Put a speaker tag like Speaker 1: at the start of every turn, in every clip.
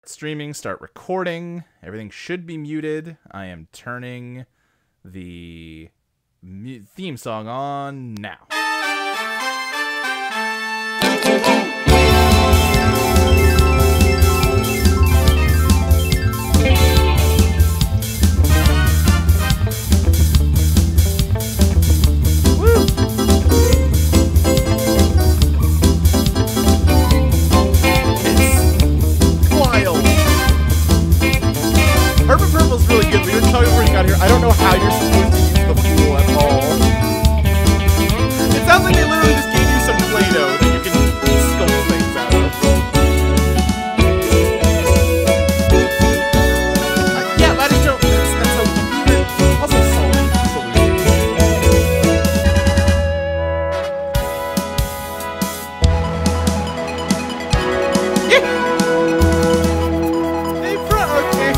Speaker 1: streaming, start recording. Everything should be muted. I am turning the theme song on now. Purple Purple's really good. We were talking before we got here. I don't know how you're supposed to use the pool at all. It sounds like they literally just gave you some Play-Doh that you can sculpt things out of. Yeah, I just don't. That's a weird, also solid solution. Yeah. Hey, front, okay.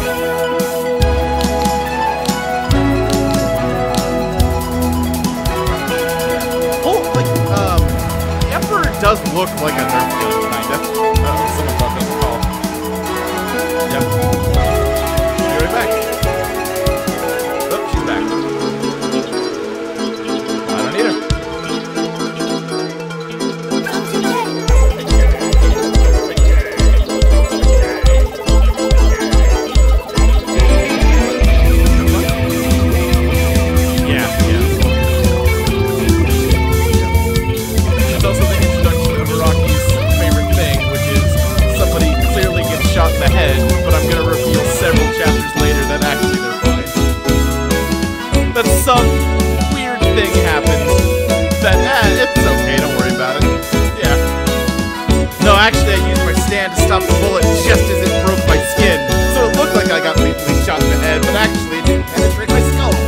Speaker 1: Does look like a Nerf gun, kind of. Someone brought this call. Yep. She's right back. Oh, she's back. I don't need her. Shot in the head, but I'm gonna reveal several chapters later that actually they're fine. That some weird thing happened. That, it's okay, don't worry about it. Yeah. No, actually I used my stand to stop the bullet just as it broke my skin. So it looked like I got lethally shot in the head, but actually it didn't penetrate my skull.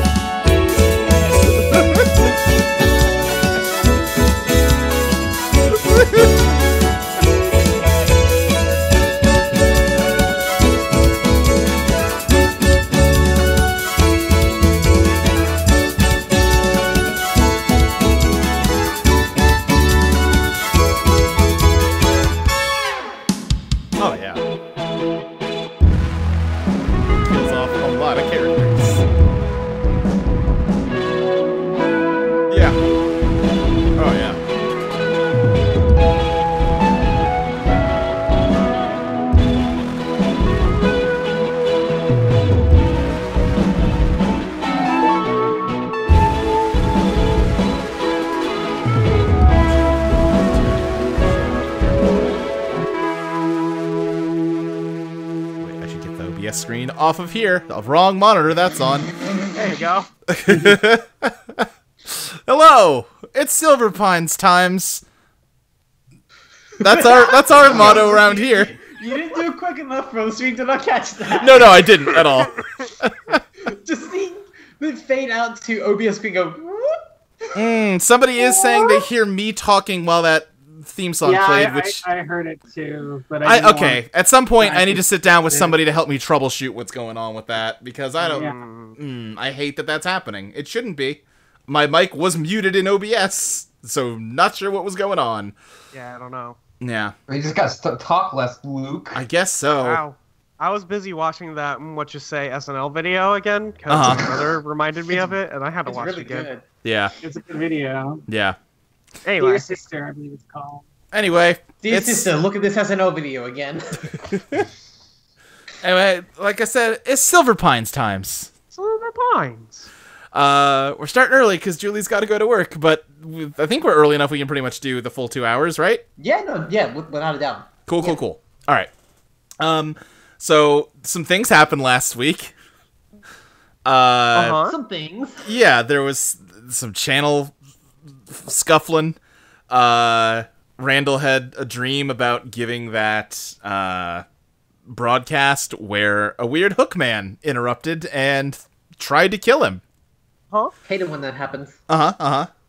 Speaker 1: Oh, yeah. Kills off a lot of characters. Yeah. Oh, yeah. Screen off of here. The wrong monitor that's on.
Speaker 2: There you go.
Speaker 1: Hello, it's Silver Pines times. That's our motto around here.
Speaker 2: You didn't do it quick enough for the stream to not catch that.
Speaker 1: No, I didn't at all.
Speaker 2: Just the fade out to OBS screen go.
Speaker 1: Somebody is saying they hear me talking while that theme song played, which
Speaker 3: I heard it too, but
Speaker 1: okay. At some point, I need to sit down with somebody to help me troubleshoot what's going on with that, because I don't. I hate that that's happening. It shouldn't be. My mic was muted in OBS, so not sure what was going on.
Speaker 4: Yeah, I don't know.
Speaker 1: Yeah.
Speaker 5: You just got to talk less, Luke.
Speaker 1: I guess so.
Speaker 4: Wow. I was busy watching that What You Say SNL video again, because my brother reminded me of it, and I had to watch
Speaker 2: really
Speaker 4: it again.
Speaker 2: Good.
Speaker 1: Yeah.
Speaker 3: It's a good video.
Speaker 1: Yeah.
Speaker 4: Anyway.
Speaker 3: Dear Sister, I believe it's called.
Speaker 1: Anyway.
Speaker 2: Dear Sister, look at this SNL video again.
Speaker 1: Anyway, like I said, it's Silver Pines times.
Speaker 4: Silver Pines.
Speaker 1: We're starting early because Julie's got to go to work, but I think we're early enough we can pretty much do the full 2 hours, right?
Speaker 2: Yeah, without a doubt.
Speaker 1: Cool. All right. So some things happened last week.
Speaker 2: Some things.
Speaker 1: Yeah, there was some channel scuffling. Randall had a dream about giving that broadcast where a weird hookman interrupted and tried to kill him.
Speaker 2: Hate it when that happens.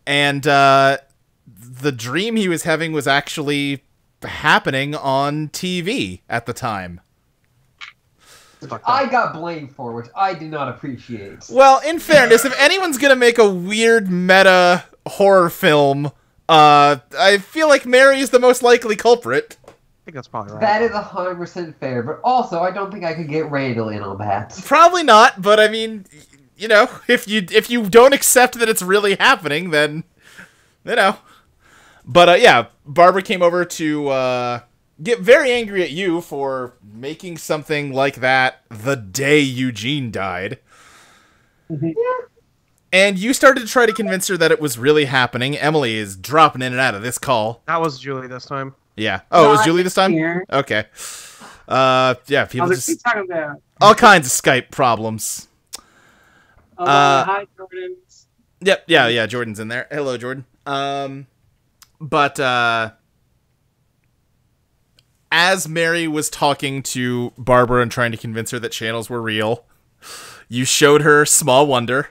Speaker 1: And the dream he was having was actually happening on TV at the time.
Speaker 5: I got blamed for, which I do not appreciate.
Speaker 1: Well, in fairness, if anyone's gonna make a weird meta horror film, I feel like Mary is the most likely culprit.
Speaker 4: think that's probably right.
Speaker 5: That is 100% fair, but also I don't think I could get Randall in on that.
Speaker 1: Probably not, but I mean, you know, if you don't accept that it's really happening, then, you know. But, yeah, Barbara came over to get very angry at you for making something like that the day Eugene died.
Speaker 5: Yeah.
Speaker 1: And you started to try to convince her that it was really happening. Emily is dropping in and out of this call.
Speaker 4: That was Julie this time.
Speaker 1: Yeah. Oh, it was
Speaker 3: Not
Speaker 1: Julie this time?
Speaker 3: here.
Speaker 1: Okay. Yeah, people
Speaker 3: Other
Speaker 1: just...
Speaker 3: people talking about.
Speaker 1: all kinds of Skype problems.
Speaker 3: Hi, Jordan.
Speaker 1: Yep, yeah, Jordan's in there. Hello, Jordan. But as Mary was talking to Barbara and trying to convince her that channels were real, you showed her Small Wonder.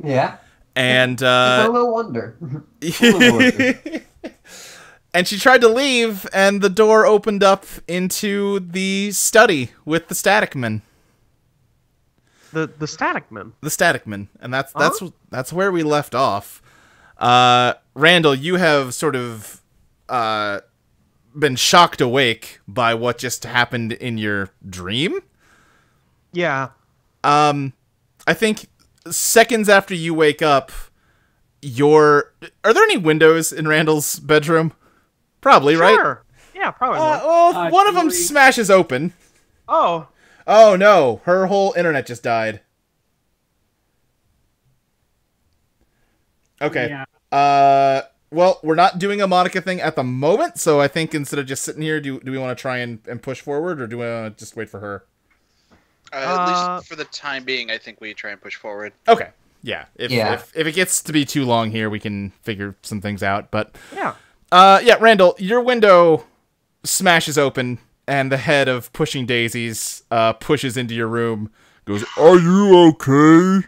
Speaker 5: Yeah.
Speaker 1: And,
Speaker 5: Just a little wonder. A little wonder.
Speaker 1: and she tried to leave, and the door opened up into the study with the Static Man.
Speaker 4: The Static Man.
Speaker 1: The Static Man, and that's where we left off. Randall, you have sort of been shocked awake by what just happened in your dream.
Speaker 4: Yeah.
Speaker 1: I think seconds after you wake up, are there any windows in Randall's bedroom? Probably,
Speaker 4: Sure.
Speaker 1: right?
Speaker 4: Yeah, probably.
Speaker 1: Well, one of them
Speaker 3: Julie.
Speaker 1: smashes open.
Speaker 4: Oh.
Speaker 1: Oh no, her whole internet just died. Okay.
Speaker 3: Yeah.
Speaker 1: Well, we're not doing a Monica thing at the moment, so I think instead of just sitting here, do we want to try and push forward, or do we want to just wait for her?
Speaker 6: At least for the time being, I think we try and push forward.
Speaker 1: Okay. Yeah.
Speaker 5: Yeah.
Speaker 1: If it gets to be too long here, we can figure some things out. But
Speaker 4: Yeah.
Speaker 1: yeah, Randall, your window smashes open, and the head of Pushing Daisies pushes into your room. Goes, "Are you okay?"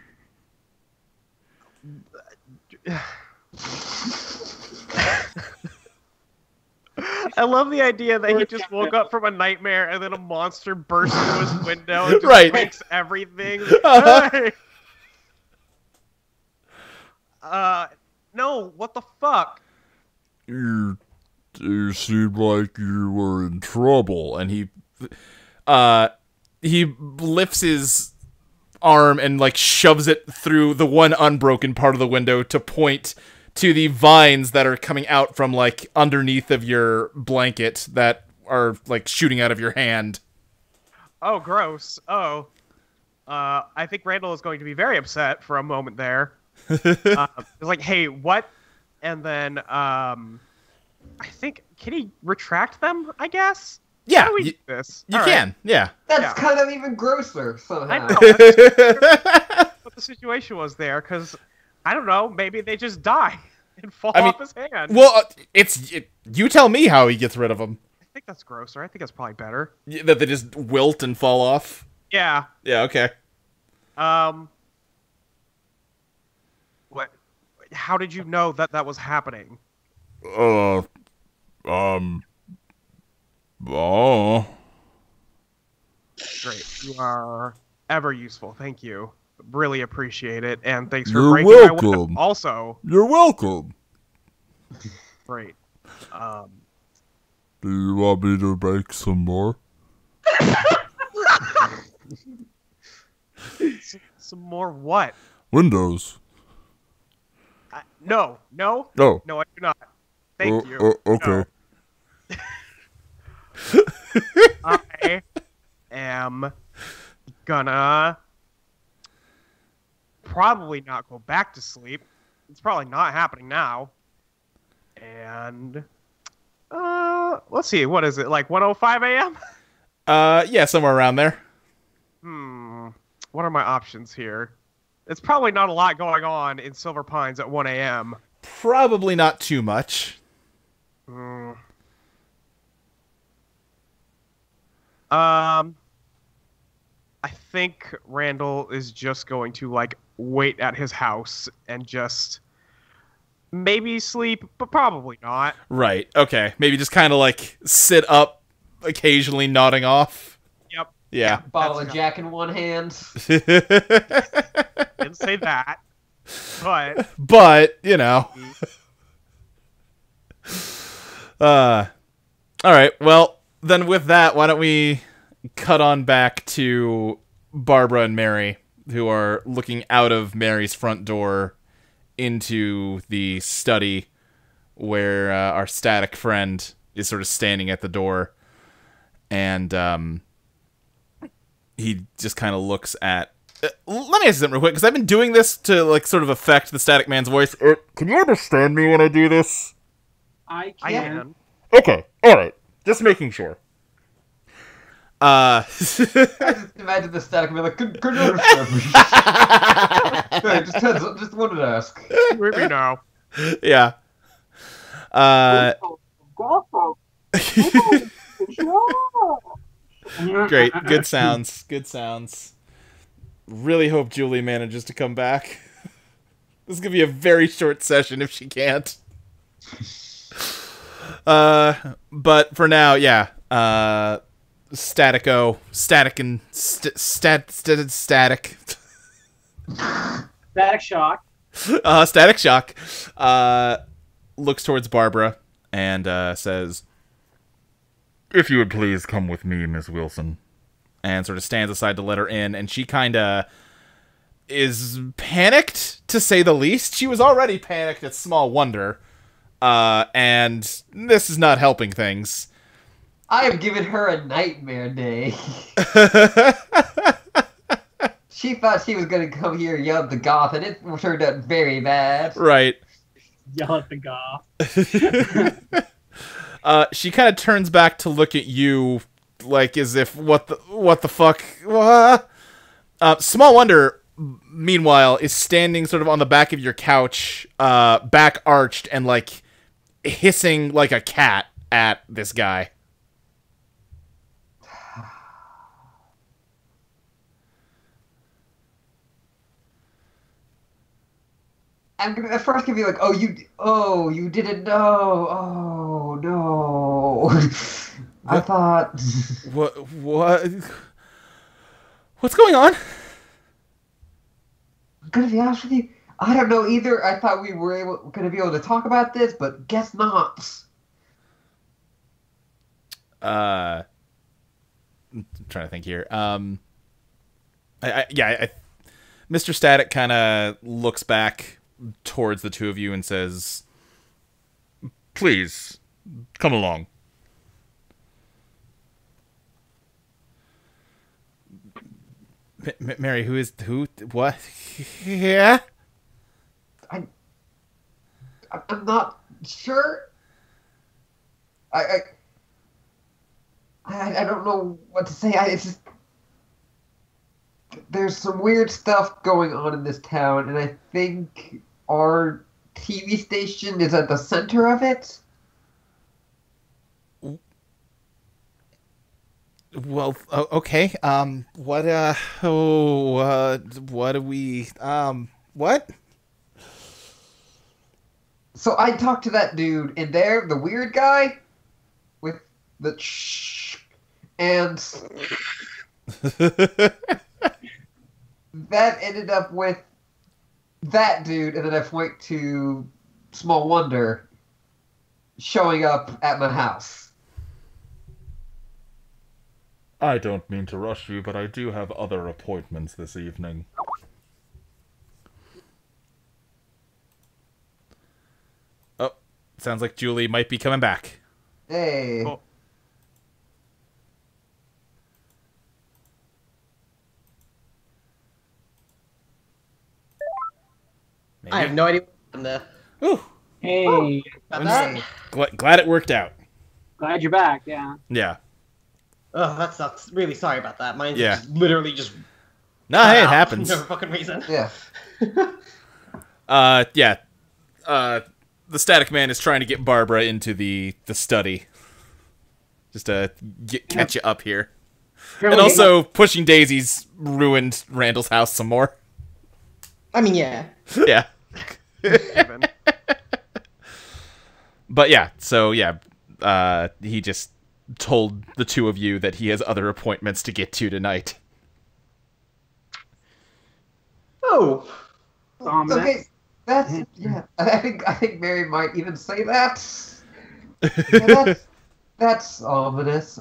Speaker 4: I love the idea that he just woke up from a nightmare and then a monster bursts through his window and just
Speaker 1: Right.
Speaker 4: breaks everything.
Speaker 1: Uh-huh.
Speaker 4: Hey! No, what the fuck?
Speaker 1: You seemed like you were in trouble, and he lifts his arm and like shoves it through the one unbroken part of the window to point to the vines that are coming out from like underneath of your blanket that are like shooting out of your hand.
Speaker 4: Oh, gross. Oh. I think Randall is going to be very upset for a moment there. It's like, hey, what? And then, I think, can he retract them, I guess?
Speaker 1: Yeah,
Speaker 4: How do we do this?
Speaker 1: You
Speaker 4: All
Speaker 1: can,
Speaker 4: right.
Speaker 1: yeah.
Speaker 5: That's
Speaker 4: Yeah.
Speaker 5: kind of even grosser,
Speaker 4: I
Speaker 5: somehow.
Speaker 4: know. That's what the situation was there, because, I don't know, maybe they just die and fall
Speaker 1: I mean,
Speaker 4: off his hand.
Speaker 1: Well, you tell me how he gets rid of them.
Speaker 4: I think that's grosser. I think that's probably better.
Speaker 1: That they just wilt and fall off.
Speaker 4: Yeah.
Speaker 1: Yeah, okay.
Speaker 4: What? How did you know that that was happening?
Speaker 1: Oh.
Speaker 4: Great. You are ever useful. Thank you. Really appreciate it. And thanks for
Speaker 1: You're
Speaker 4: breaking my window.
Speaker 1: welcome.
Speaker 4: Also,
Speaker 1: You're welcome.
Speaker 4: great.
Speaker 1: Do you want me to make some more?
Speaker 4: Some more what?
Speaker 1: Windows.
Speaker 4: No.
Speaker 1: Oh.
Speaker 4: No, I do not. Thank you.
Speaker 1: Okay.
Speaker 4: No. I am gonna probably not go back to sleep. It's probably not happening now. And let's see, what is it? Like 1:05 a.m.?
Speaker 1: Yeah, somewhere around there.
Speaker 4: What are my options here? It's probably not a lot going on in Silver Pines at 1 a.m.
Speaker 1: Probably not too much.
Speaker 4: I think Randall is just going to like wait at his house and just maybe sleep, but probably not.
Speaker 1: Right. Okay. Maybe just kind of like sit up, occasionally nodding off.
Speaker 4: Yep.
Speaker 1: Yeah.
Speaker 5: Bottle
Speaker 4: That's
Speaker 5: of Jack in one hand.
Speaker 4: Didn't say that. But
Speaker 1: But, you know. All right. Well, then with that, why don't we cut on back to Barbara and Mary, who are looking out of Mary's front door into the study where our static friend is sort of standing at the door. And he just kind of looks at... let me ask you something real quick, because I've been doing this to, like, sort of affect the static man's voice. Can you understand me when I do this?
Speaker 3: I
Speaker 4: I
Speaker 3: can.
Speaker 4: can.
Speaker 1: Okay, alright. Just making sure.
Speaker 5: I just imagine the static man like, could you understand me? Hey, just wanted to ask.
Speaker 4: Maybe now.
Speaker 1: Yeah. Great. Good sounds. Good sounds. Really hope Julie manages to come back. This is going to be a very short session if she can't. But for now, yeah. Static and static.
Speaker 3: Static shock.
Speaker 1: Static Shock looks towards Barbara and says, "If you would please come with me, Miss Wilson," and sort of stands aside to let her in. And she kind of is panicked, to say the least. She was already panicked at Small Wonder, and this is not helping things.
Speaker 5: I have given her a nightmare day. She thought she was going to come here and yell at the goth, and it turned out very bad.
Speaker 1: Right.
Speaker 3: Yell at the goth.
Speaker 1: She kind of turns back to look at you, like as if, what the fuck? Small Wonder, meanwhile, is standing sort of on the back of your couch, back arched, and like hissing like a cat at this guy.
Speaker 5: I'm gonna at first gonna be like, you didn't know. Oh no. I thought
Speaker 1: What's going on?
Speaker 5: I'm gonna be honest with you, I don't know either. I thought we were gonna be able to talk about this, but guess not.
Speaker 1: I'm trying to think here. Mr. Static kind of looks back towards the two of you and says, "Please, come along." Mary, who? What? Yeah?
Speaker 5: I'm not sure. I don't know what to say. It's just... There's some weird stuff going on in this town, and I think our TV station is at the center of it.
Speaker 1: Well, okay. What do we, what?
Speaker 5: So I talked to that dude in there, the weird guy with the and that ended up with that dude, and then I point to Small Wonder showing up at my house.
Speaker 1: I don't mean to rush you, but I do have other appointments this evening. Oh, sounds like Julie might be coming back.
Speaker 5: Hey.
Speaker 4: Cool.
Speaker 2: I have no idea what happened there.
Speaker 1: Ooh,
Speaker 3: Hey,
Speaker 2: About that?
Speaker 1: glad it worked out.
Speaker 3: glad you're back. Yeah.
Speaker 1: Yeah.
Speaker 2: Oh, that sucks. Really sorry about that. Mine's
Speaker 1: Yeah.
Speaker 2: just literally just
Speaker 1: Nah, hey, it
Speaker 2: out
Speaker 1: happens.
Speaker 2: for no fucking reason.
Speaker 5: Yeah.
Speaker 1: Yeah. The Static Man is trying to get Barbara into the study. Just to catch you up here. And also, pushing daisies ruined Randall's house some more.
Speaker 2: I mean, yeah.
Speaker 1: Yeah.
Speaker 4: Even.
Speaker 1: But yeah, so yeah, he just told the two of you that he has other appointments to get to tonight.
Speaker 2: Oh.
Speaker 5: Okay, that's yeah. I think Mary might even say that. Yeah, That's ominous.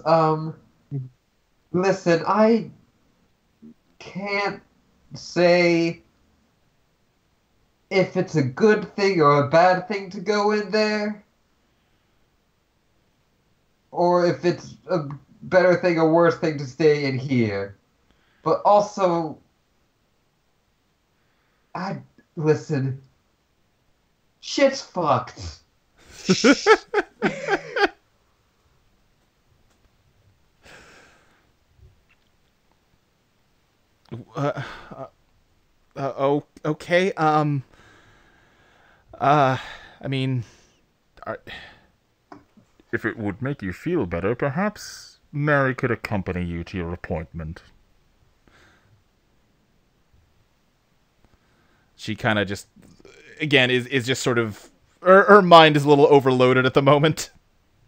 Speaker 5: Listen, I can't say if it's a good thing or a bad thing to go in there, or if it's a better thing or worse thing to stay in here. But also, listen, shit's fucked.
Speaker 1: Okay. I mean,
Speaker 7: If it would make you feel better, perhaps Mary could accompany you to your appointment.
Speaker 1: she kind of just, again, is just sort of, her mind is a little overloaded at the moment.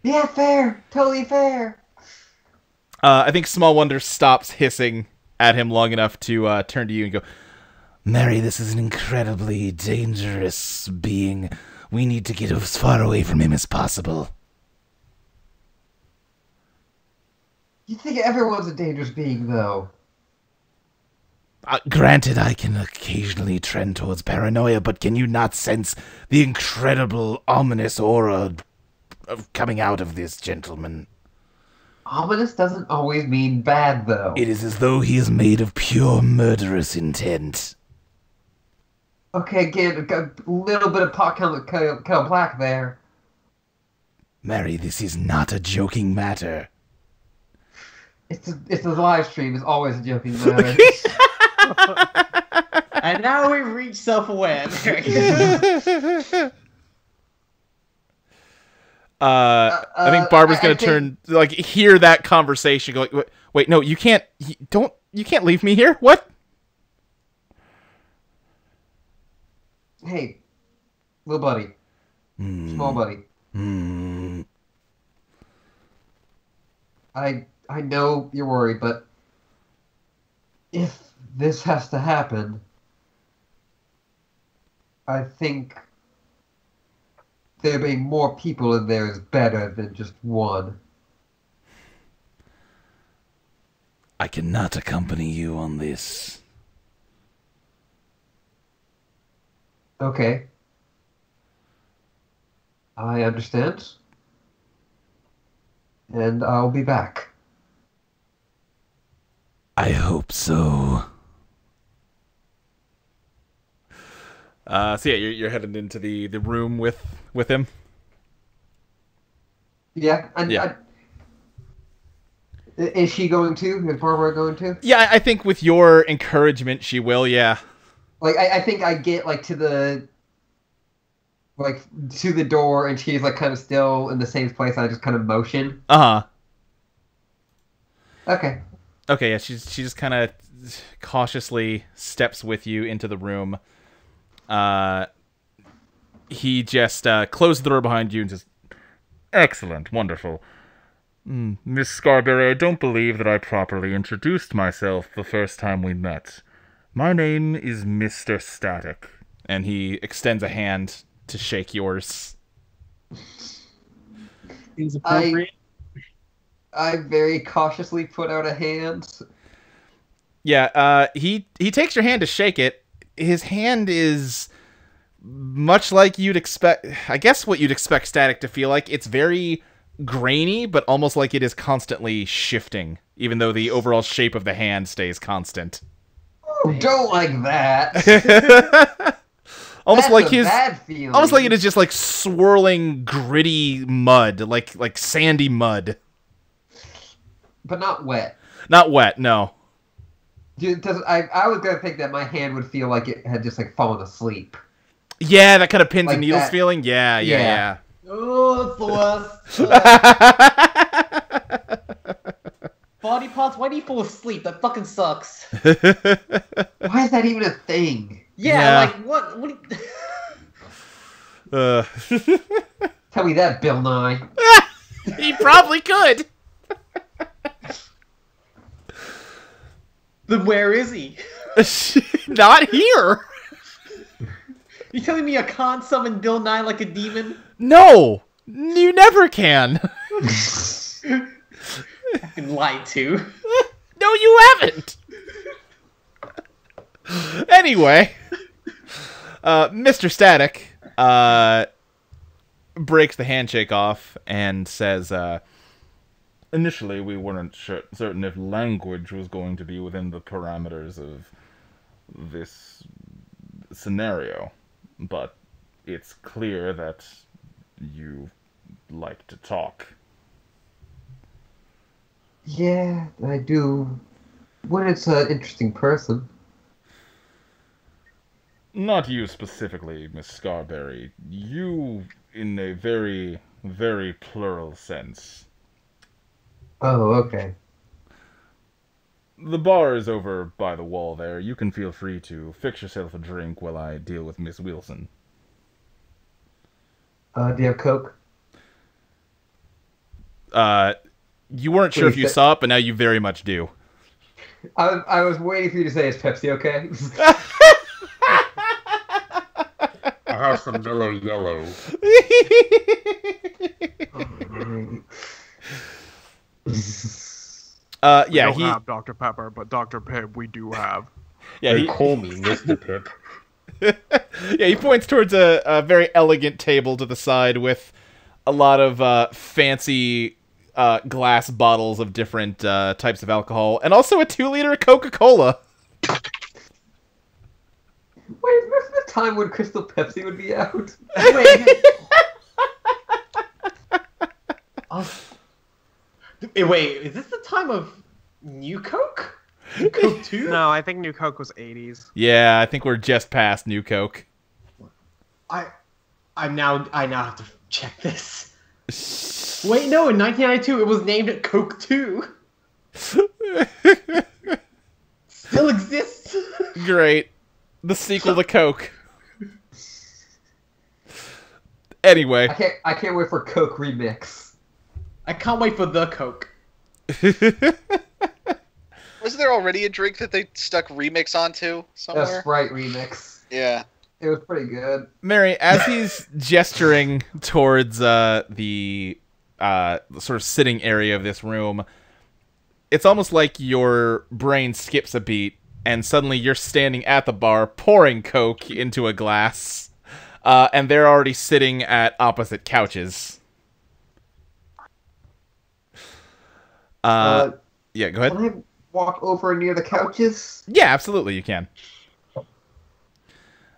Speaker 5: Yeah, fair. Totally fair.
Speaker 1: I think Small Wonder stops hissing at him long enough to turn to you and go,
Speaker 8: Mary, this is an incredibly dangerous being. We need to get as far away from him as possible.
Speaker 5: You think everyone's a dangerous being, though?
Speaker 8: Granted, I can occasionally trend towards paranoia, but can you not sense the incredible, ominous aura coming out of this gentleman?
Speaker 5: Ominous doesn't always mean bad, though.
Speaker 8: It is as though he is made of pure murderous intent.
Speaker 5: Okay, again, got a little bit of pot kettle black there.
Speaker 8: Mary, this is not a joking matter.
Speaker 5: It's a live stream. It's always a joking matter.
Speaker 2: And now we've reached self-aware.
Speaker 1: I think Barbara's gonna turn, like, hear that conversation, go like, wait, no, you can't leave me here. What?
Speaker 5: Hey, little buddy. Small buddy. I know you're worried, but if this has to happen, I think there being more people in there is better than just one.
Speaker 8: I cannot accompany you on this.
Speaker 5: Okay. I understand. And I'll be back.
Speaker 8: I hope so.
Speaker 1: So yeah, you're headed into the room with him.
Speaker 5: Yeah,
Speaker 1: Yeah.
Speaker 5: Is she going to? Is Barbara going to?
Speaker 1: Yeah, I think with your encouragement, she will. Yeah.
Speaker 5: Like, I think I get, like, to the door, and she's, like, kind of still in the same place. I just kind of motion.
Speaker 1: Uh-huh.
Speaker 5: Okay.
Speaker 1: Okay, yeah, she just kind of cautiously steps with you into the room. He just closes the door behind you and says,
Speaker 7: Excellent, wonderful. Miss Scarberry, I don't believe that I properly introduced myself the first time we met. My name is Mr. Static.
Speaker 1: and he extends a hand to shake yours.
Speaker 3: Seems appropriate.
Speaker 5: I very cautiously put out a hand.
Speaker 1: Yeah, he takes your hand to shake it. His hand is much like you'd expect, I guess what you'd expect Static to feel like. It's very grainy, but almost like it is constantly shifting, even though the overall shape of the hand stays constant.
Speaker 5: Ooh, don't like that.
Speaker 1: Almost
Speaker 5: That's
Speaker 1: like
Speaker 5: a
Speaker 1: his,
Speaker 5: bad feeling.
Speaker 1: almost like it is just like swirling, gritty mud, like sandy mud.
Speaker 5: But not wet.
Speaker 1: Not wet, no.
Speaker 5: Dude, I was gonna think that my hand would feel like it had just like fallen asleep.
Speaker 1: Yeah, that kind of pins
Speaker 5: Like
Speaker 1: and needles
Speaker 5: that.
Speaker 1: feeling. Yeah.
Speaker 2: Oh, that's the worst. Body parts, why do you fall asleep? That fucking sucks.
Speaker 5: Why is that even a thing?
Speaker 2: Yeah, like, what do you...
Speaker 5: Tell me that, Bill Nye.
Speaker 1: He probably could.
Speaker 2: Then where is he?
Speaker 1: Not here.
Speaker 2: You telling me I can't summon Bill Nye like a demon?
Speaker 1: No, you never can.
Speaker 2: been lied to.
Speaker 1: No, you haven't! Anyway, Mr. Static breaks the handshake off and says,
Speaker 7: Initially, we weren't certain if language was going to be within the parameters of this scenario, but it's clear that you like to talk.
Speaker 5: Yeah, I do. When it's an interesting person.
Speaker 7: Not you specifically, Miss Scarberry. You in a very, very plural sense.
Speaker 5: Oh, okay.
Speaker 7: The bar is over by the wall there. You can feel free to fix yourself a drink while I deal with Miss Wilson.
Speaker 5: Do you have Coke?
Speaker 1: you weren't sure if you
Speaker 5: Please,
Speaker 1: saw it, but now you very much do.
Speaker 5: I was waiting for you to say, is Pepsi okay?
Speaker 9: I have some mellow yellow.
Speaker 1: Yeah,
Speaker 4: We don't
Speaker 1: he
Speaker 4: have Dr. Pepper, but Dr. Pibb we do have.
Speaker 1: yeah,
Speaker 9: They
Speaker 1: he
Speaker 9: call me Mr. Pip.
Speaker 1: yeah, he points towards a very elegant table to the side with a lot of fancy glass bottles of different types of alcohol, and also a 2-liter Coca-Cola.
Speaker 5: Wait, is this the time when Crystal Pepsi would be out?
Speaker 2: Wait. Wait, is this the time of New Coke? New Coke 2?
Speaker 4: No, I think New Coke was 80s.
Speaker 1: Yeah, I think we're just past New Coke.
Speaker 2: I now have to check this. Wait, no, in 1992 it was named Coke 2. Still exists.
Speaker 1: Great. The sequel to Coke. Anyway.
Speaker 5: I can't wait for Coke Remix.
Speaker 2: I can't wait for the Coke.
Speaker 6: Wasn't there already a drink that they stuck remix onto
Speaker 5: A
Speaker 6: somewhere?
Speaker 5: Sprite Remix.
Speaker 6: Yeah.
Speaker 5: It was pretty good.
Speaker 1: Mary, as he's gesturing towards the sort of sitting area of this room, it's almost like your brain skips a beat, and suddenly you're standing at the bar pouring Coke into a glass, and they're already sitting at opposite couches. Yeah, go ahead.
Speaker 5: Can I walk over near the couches?
Speaker 1: Yeah, absolutely, you can.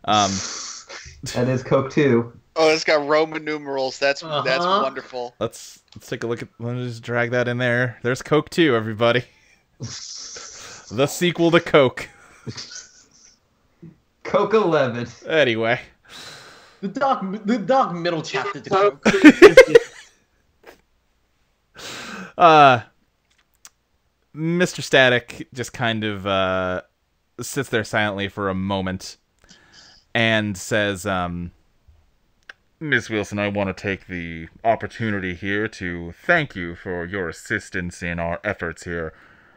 Speaker 5: That is Coke 2.
Speaker 6: Oh, it's got Roman numerals. That's wonderful.
Speaker 1: Let's take a look at. Let me just drag that in there. There's Coke 2, everybody. The sequel to Coke.
Speaker 5: Coke 11.
Speaker 1: Anyway.
Speaker 2: The dark middle chapter to
Speaker 3: So
Speaker 2: Coke.
Speaker 1: Mr. Static just kind of sits there silently for a moment and says,
Speaker 7: Miss Wilson, I want to take the opportunity here to thank you for your assistance in our efforts here.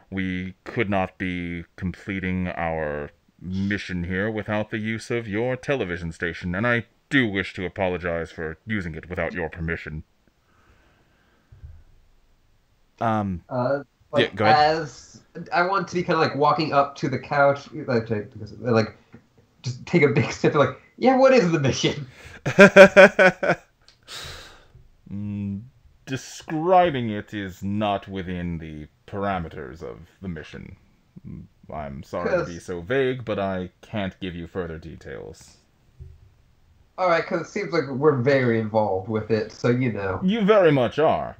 Speaker 7: We could not be completing our mission here without the use of your television station, and I do wish to apologize for using it without your permission.
Speaker 1: yeah, go ahead.
Speaker 5: As I want to be kind of like walking up to the couch, like just take a big step, like, yeah, what is the mission?
Speaker 7: Describing it is not within the parameters of the mission. I'm sorry to be so vague, but I can't give you further details.
Speaker 5: Alright, because it seems like we're very involved with it, so you know.
Speaker 7: You very much are.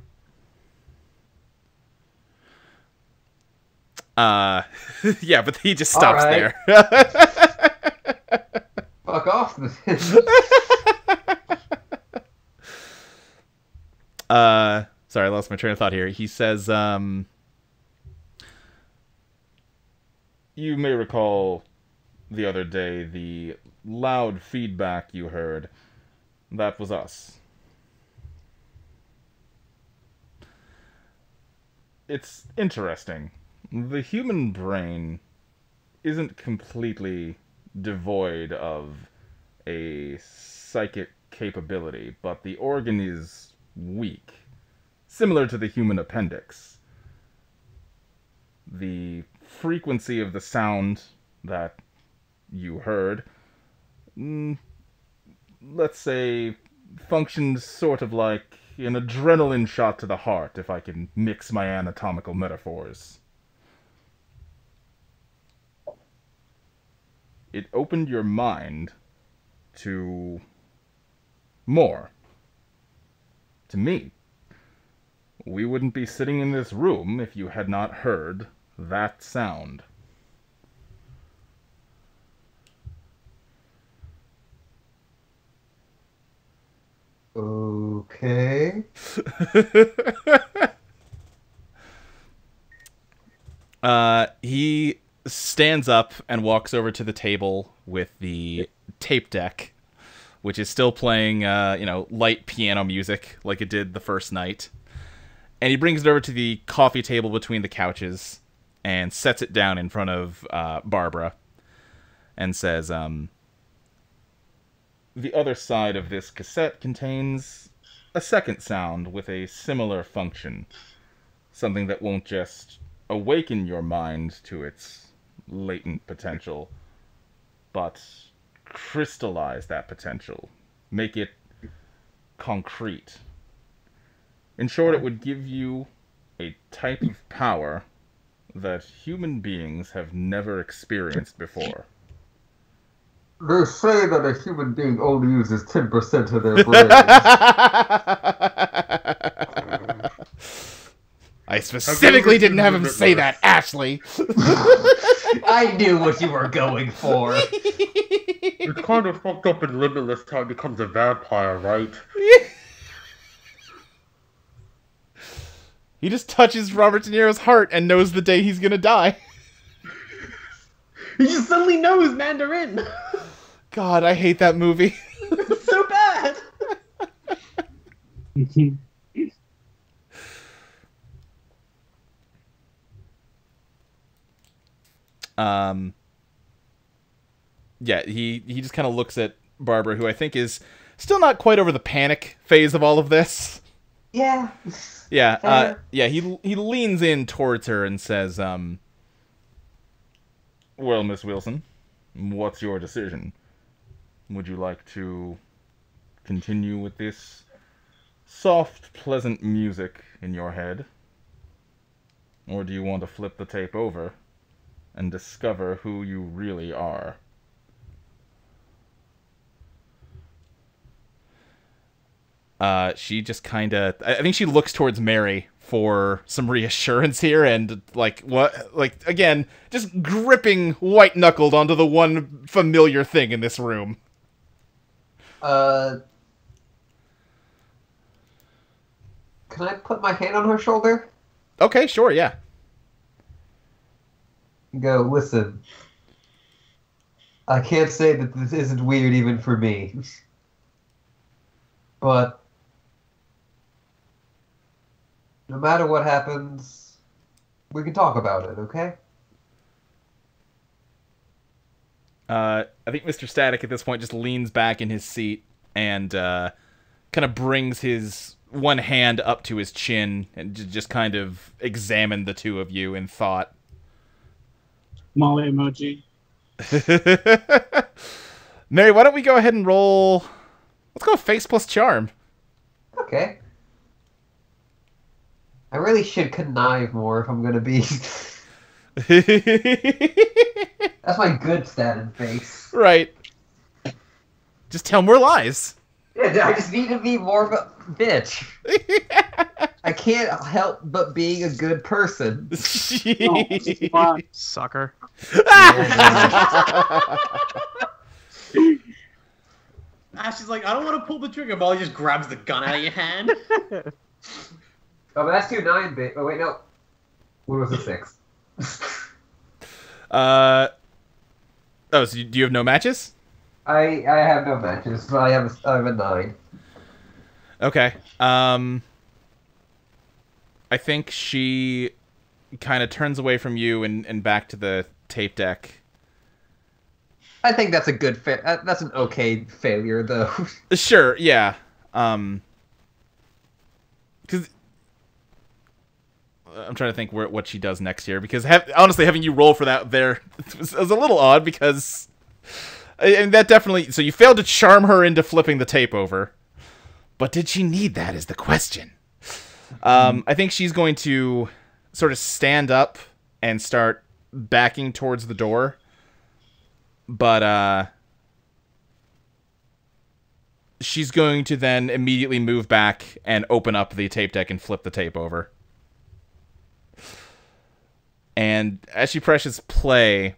Speaker 1: Yeah, but he just stops
Speaker 5: Alright.
Speaker 1: there.
Speaker 5: Fuck off.
Speaker 1: Sorry, I lost my train of thought here. He says,
Speaker 7: You may recall the other day the loud feedback you heard. That was us. It's interesting. The human brain isn't completely devoid of a psychic capability, but the organ is weak, similar to the human appendix. the frequency of the sound that you heard, let's say, functions sort of like an adrenaline shot to the heart, if I can mix my anatomical metaphors. It opened your mind to more. To me. We wouldn't be sitting in this room if you had not heard that sound.
Speaker 5: Okay.
Speaker 1: He stands up and walks over to the table with the tape deck, which is still playing, light piano music like it did the first night. And he brings it over to the coffee table between the couches and sets it down in front of Barbara and says, the other side of this cassette contains a second sound with a similar function. Something that won't just awaken your mind to its latent potential, but crystallize that potential. Make it concrete. In short, it would give you a type of power that human beings have never experienced before.
Speaker 5: They say that a human being only uses 10% of their brain.
Speaker 1: I specifically didn't have him say that, Ashley.
Speaker 2: I knew what you were going for.
Speaker 9: It's kind of fucked up in Limitless how it becomes a vampire, right?
Speaker 1: He just touches Robert De Niro's heart and knows the day he's gonna die.
Speaker 2: He just suddenly knows Mandarin.
Speaker 1: God, I hate that movie.
Speaker 2: It's so bad.
Speaker 1: Yeah, he just kind of looks at Barbara, who I think is still not quite over the panic phase of all of this.
Speaker 5: Yeah.
Speaker 1: Yeah, he leans in towards her and says, well, Miss Wilson, what's your decision? Would you like to continue with this soft, pleasant music in your head? Or do you want to flip the tape over and discover who you really are? She just kind of... I think she looks towards Mary for some reassurance here, and, again, just gripping white-knuckled onto the one familiar thing in this room.
Speaker 5: Can I put my hand on her shoulder?
Speaker 1: Okay, sure, yeah.
Speaker 5: Go, listen. I can't say that this isn't weird even for me. But no matter what happens, we can talk about it, okay?
Speaker 1: I think Mr. Static at this point just leans back in his seat and kind of brings his one hand up to his chin and just kind of examine the two of you in thought.
Speaker 3: Molly emoji.
Speaker 1: Mary, why don't we go ahead and roll... Let's go face plus charm.
Speaker 5: Okay. I really should connive more if I'm gonna be... That's my good stat in face.
Speaker 1: Right. Just tell more lies.
Speaker 5: Yeah, I just need to be more of a bitch. I can't help but being a good person.
Speaker 4: Sucker.
Speaker 2: Ash is like, I don't want to pull the trigger. Molly just grabs the gun out of your hand.
Speaker 5: Oh, but that's 2-9 bit. Oh, wait, no. What was a 6?
Speaker 1: So do you have no matches?
Speaker 5: I have no matches, but I have a 9.
Speaker 1: Okay. I think she kind of turns away from you and back to the tape deck.
Speaker 5: I think that's a good that's an okay failure, though.
Speaker 1: Sure, yeah. 'Cause I'm trying to think what she does next here, because honestly, having you roll for that there was a little odd, because and that definitely. So you failed to charm her into flipping the tape over, but did she need that? Is the question. I think she's going to sort of stand up and start backing towards the door, but she's going to then immediately move back and open up the tape deck and flip the tape over. And as she presses play,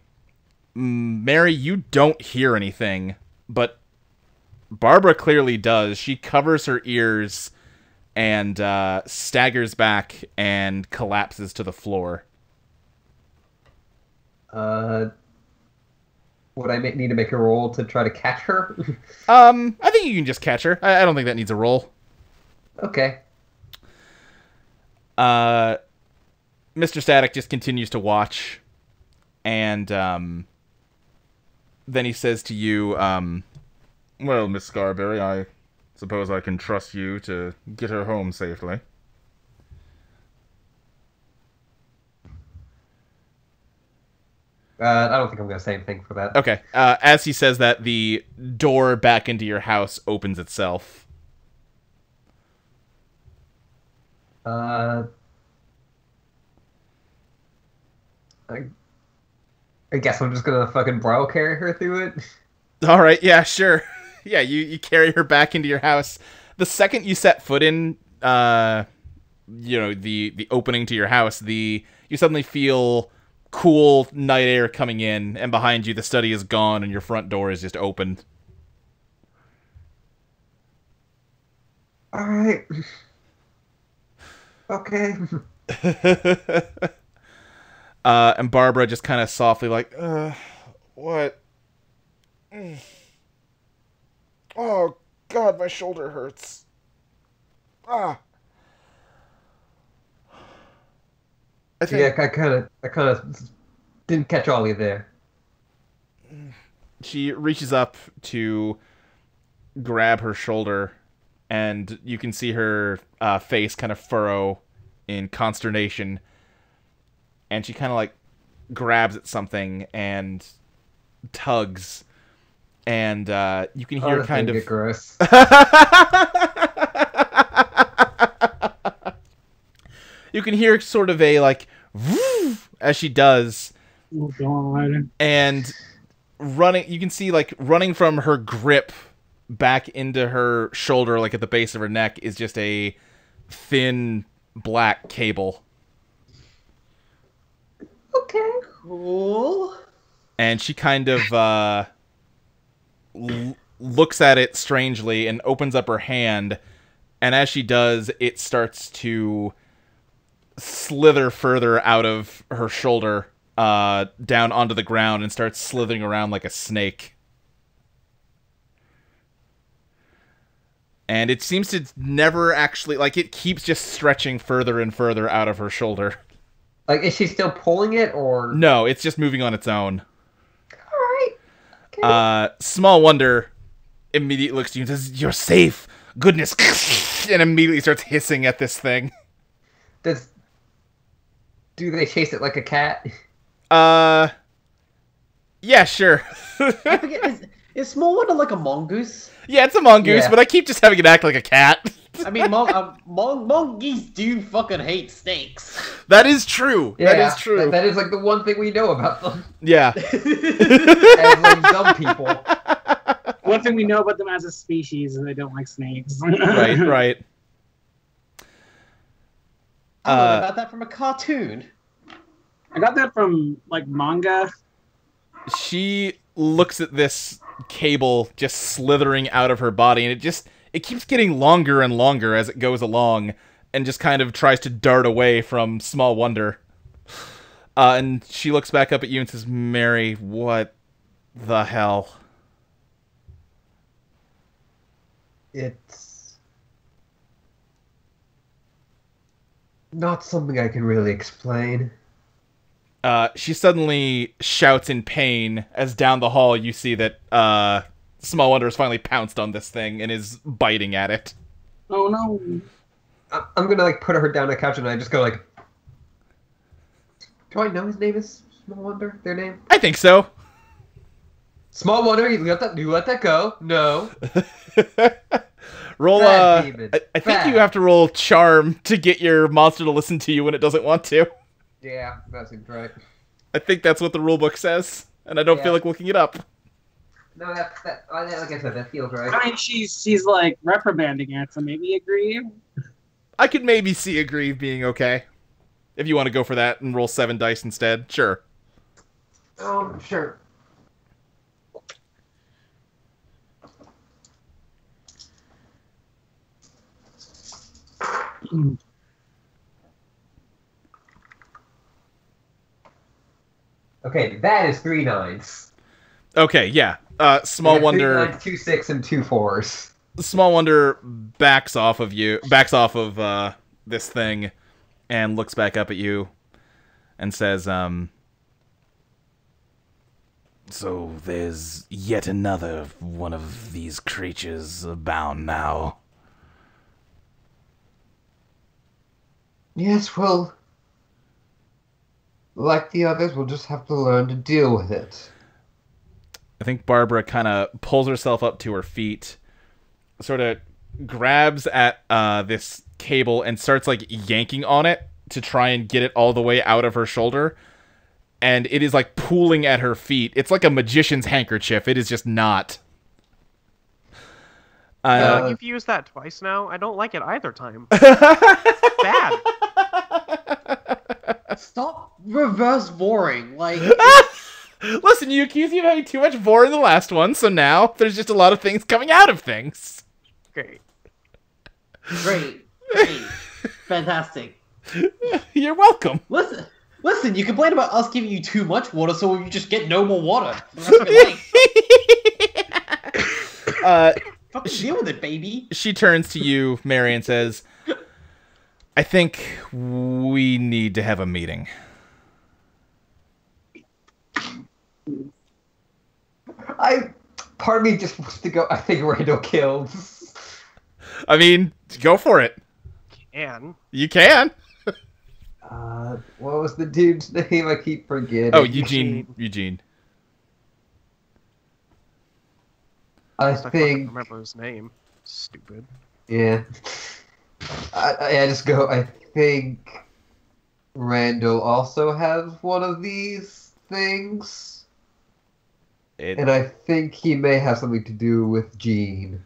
Speaker 1: Mary, you don't hear anything, but Barbara clearly does. She covers her ears and staggers back and collapses to the floor.
Speaker 5: Would I need to make a roll to try to catch her?
Speaker 1: I think you can just catch her. I don't think that needs a roll.
Speaker 5: Okay.
Speaker 1: Mr. Static just continues to watch, and then he says to you,
Speaker 7: Well, Miss Scarberry, I suppose I can trust you to get her home safely.
Speaker 5: I don't think I'm going to say anything for that.
Speaker 1: okay. As he says that, the door back into your house opens itself.
Speaker 5: I guess I'm just going to fucking bro carry her through it.
Speaker 1: All right, yeah, sure. Yeah, you carry her back into your house. The second you set foot in, the opening to your house, you suddenly feel cool night air coming in, and behind you the study is gone and your front door is just open.
Speaker 5: All right. Okay.
Speaker 1: And Barbara just kind of softly like, what? Oh, God, my shoulder hurts. Ah. I think...
Speaker 5: Yeah, I kind of didn't catch all of you there.
Speaker 1: She reaches up to grab her shoulder, and you can see her face kind of furrow in consternation. And she kind of like grabs at something and tugs, and you can hear kind of
Speaker 5: gross.
Speaker 1: You can hear sort of a like woo, as she does, and running. You can see like running from her grip back into her shoulder, like at the base of her neck, is just a thin black cable.
Speaker 2: Okay. Cool.
Speaker 1: And she kind of looks at it strangely and opens up her hand, and as she does, it starts to slither further out of her shoulder down onto the ground and starts slithering around like a snake. And it seems to never actually, like, it keeps just stretching further and further out of her shoulder.
Speaker 5: Like, is she still pulling it, or...?
Speaker 1: No, it's just moving on its own.
Speaker 5: Alright. Okay.
Speaker 1: Small Wonder immediately looks to you and says, "You're safe! Goodness!" And immediately starts hissing at this thing.
Speaker 5: Do they chase it like a cat?
Speaker 1: Yeah, sure.
Speaker 2: I forget, is Small Wonder like a mongoose?
Speaker 1: Yeah, it's a mongoose,
Speaker 5: Yeah.
Speaker 1: but I keep just having it act like a cat.
Speaker 2: I mean, mongoose do fucking hate snakes.
Speaker 1: That is true.
Speaker 5: Yeah,
Speaker 1: that is true.
Speaker 5: That is like the one thing we know about them.
Speaker 1: Yeah.
Speaker 5: As like dumb people.
Speaker 3: One thing we know about them as a species is they don't like snakes.
Speaker 1: Right, right.
Speaker 2: I learned about that from a cartoon.
Speaker 3: I got that from like manga.
Speaker 1: She looks at this cable just slithering out of her body, and it keeps getting longer and longer as it goes along, and just kind of tries to dart away from Small Wonder. And she looks back up at you and says, "Mary, what the hell?"
Speaker 5: It's not something I can really explain.
Speaker 1: She suddenly shouts in pain as down the hall you see that Small Wonder has finally pounced on this thing and is biting at it.
Speaker 3: Oh no.
Speaker 5: I'm gonna like put her down on the couch and I just go like, Do I know his name is Small Wonder? Their name?
Speaker 1: I think so.
Speaker 5: Small Wonder, you let that go. No.
Speaker 1: Roll,
Speaker 5: Bad demon.
Speaker 1: I think you have to roll Charm to get your monster to listen to you when it doesn't want to.
Speaker 5: Yeah, that seems right.
Speaker 1: I think that's what the rulebook says, and I don't
Speaker 5: Yeah.
Speaker 1: feel like looking it up.
Speaker 5: No, like I said, that feels right.
Speaker 3: I mean, she's like reprimanding it, so maybe agree.
Speaker 1: I could maybe see a Grieve being okay. If you want to go for that and roll 7 dice instead, sure.
Speaker 5: Sure. Okay, that is 3 9s.
Speaker 1: Okay, yeah. Small Wonder...
Speaker 5: 3 9s, 2 6, and 2 4s.
Speaker 1: Small Wonder backs off of this thing and looks back up at you and says,
Speaker 8: So there's yet another one of these creatures abound now.
Speaker 5: Yes, well, like the others, we'll just have to learn to deal with it.
Speaker 1: I think Barbara kind of pulls herself up to her feet, sort of grabs at this cable and starts like yanking on it to try and get it all the way out of her shoulder. And it is like pooling at her feet. It's like a magician's handkerchief. It is just not.
Speaker 4: You've used that twice now. I don't like it either time. It's bad.
Speaker 2: Stop reverse voring. Like,
Speaker 1: Listen, you accused me of having too much vor in the last one, so now there's just a lot of things coming out of things.
Speaker 4: Great.
Speaker 2: great. Fantastic.
Speaker 1: You're welcome.
Speaker 2: Listen, you complain about us giving you too much water, so you just get no more water for the rest of your life. Fucking deal with it, baby.
Speaker 1: She turns to you, Mary, and says, I think we need to have a meeting.
Speaker 5: Part of me just wants to go, I think Randall killed.
Speaker 1: I mean, go for it.
Speaker 4: And
Speaker 1: You can.
Speaker 5: What was the dude's name? I keep forgetting.
Speaker 1: Oh, Eugene.
Speaker 5: I
Speaker 4: I
Speaker 5: think...
Speaker 4: remember his name. Stupid.
Speaker 5: Yeah. I just go, I think Randall also has one of these things. And I think he may have something to do with Jean.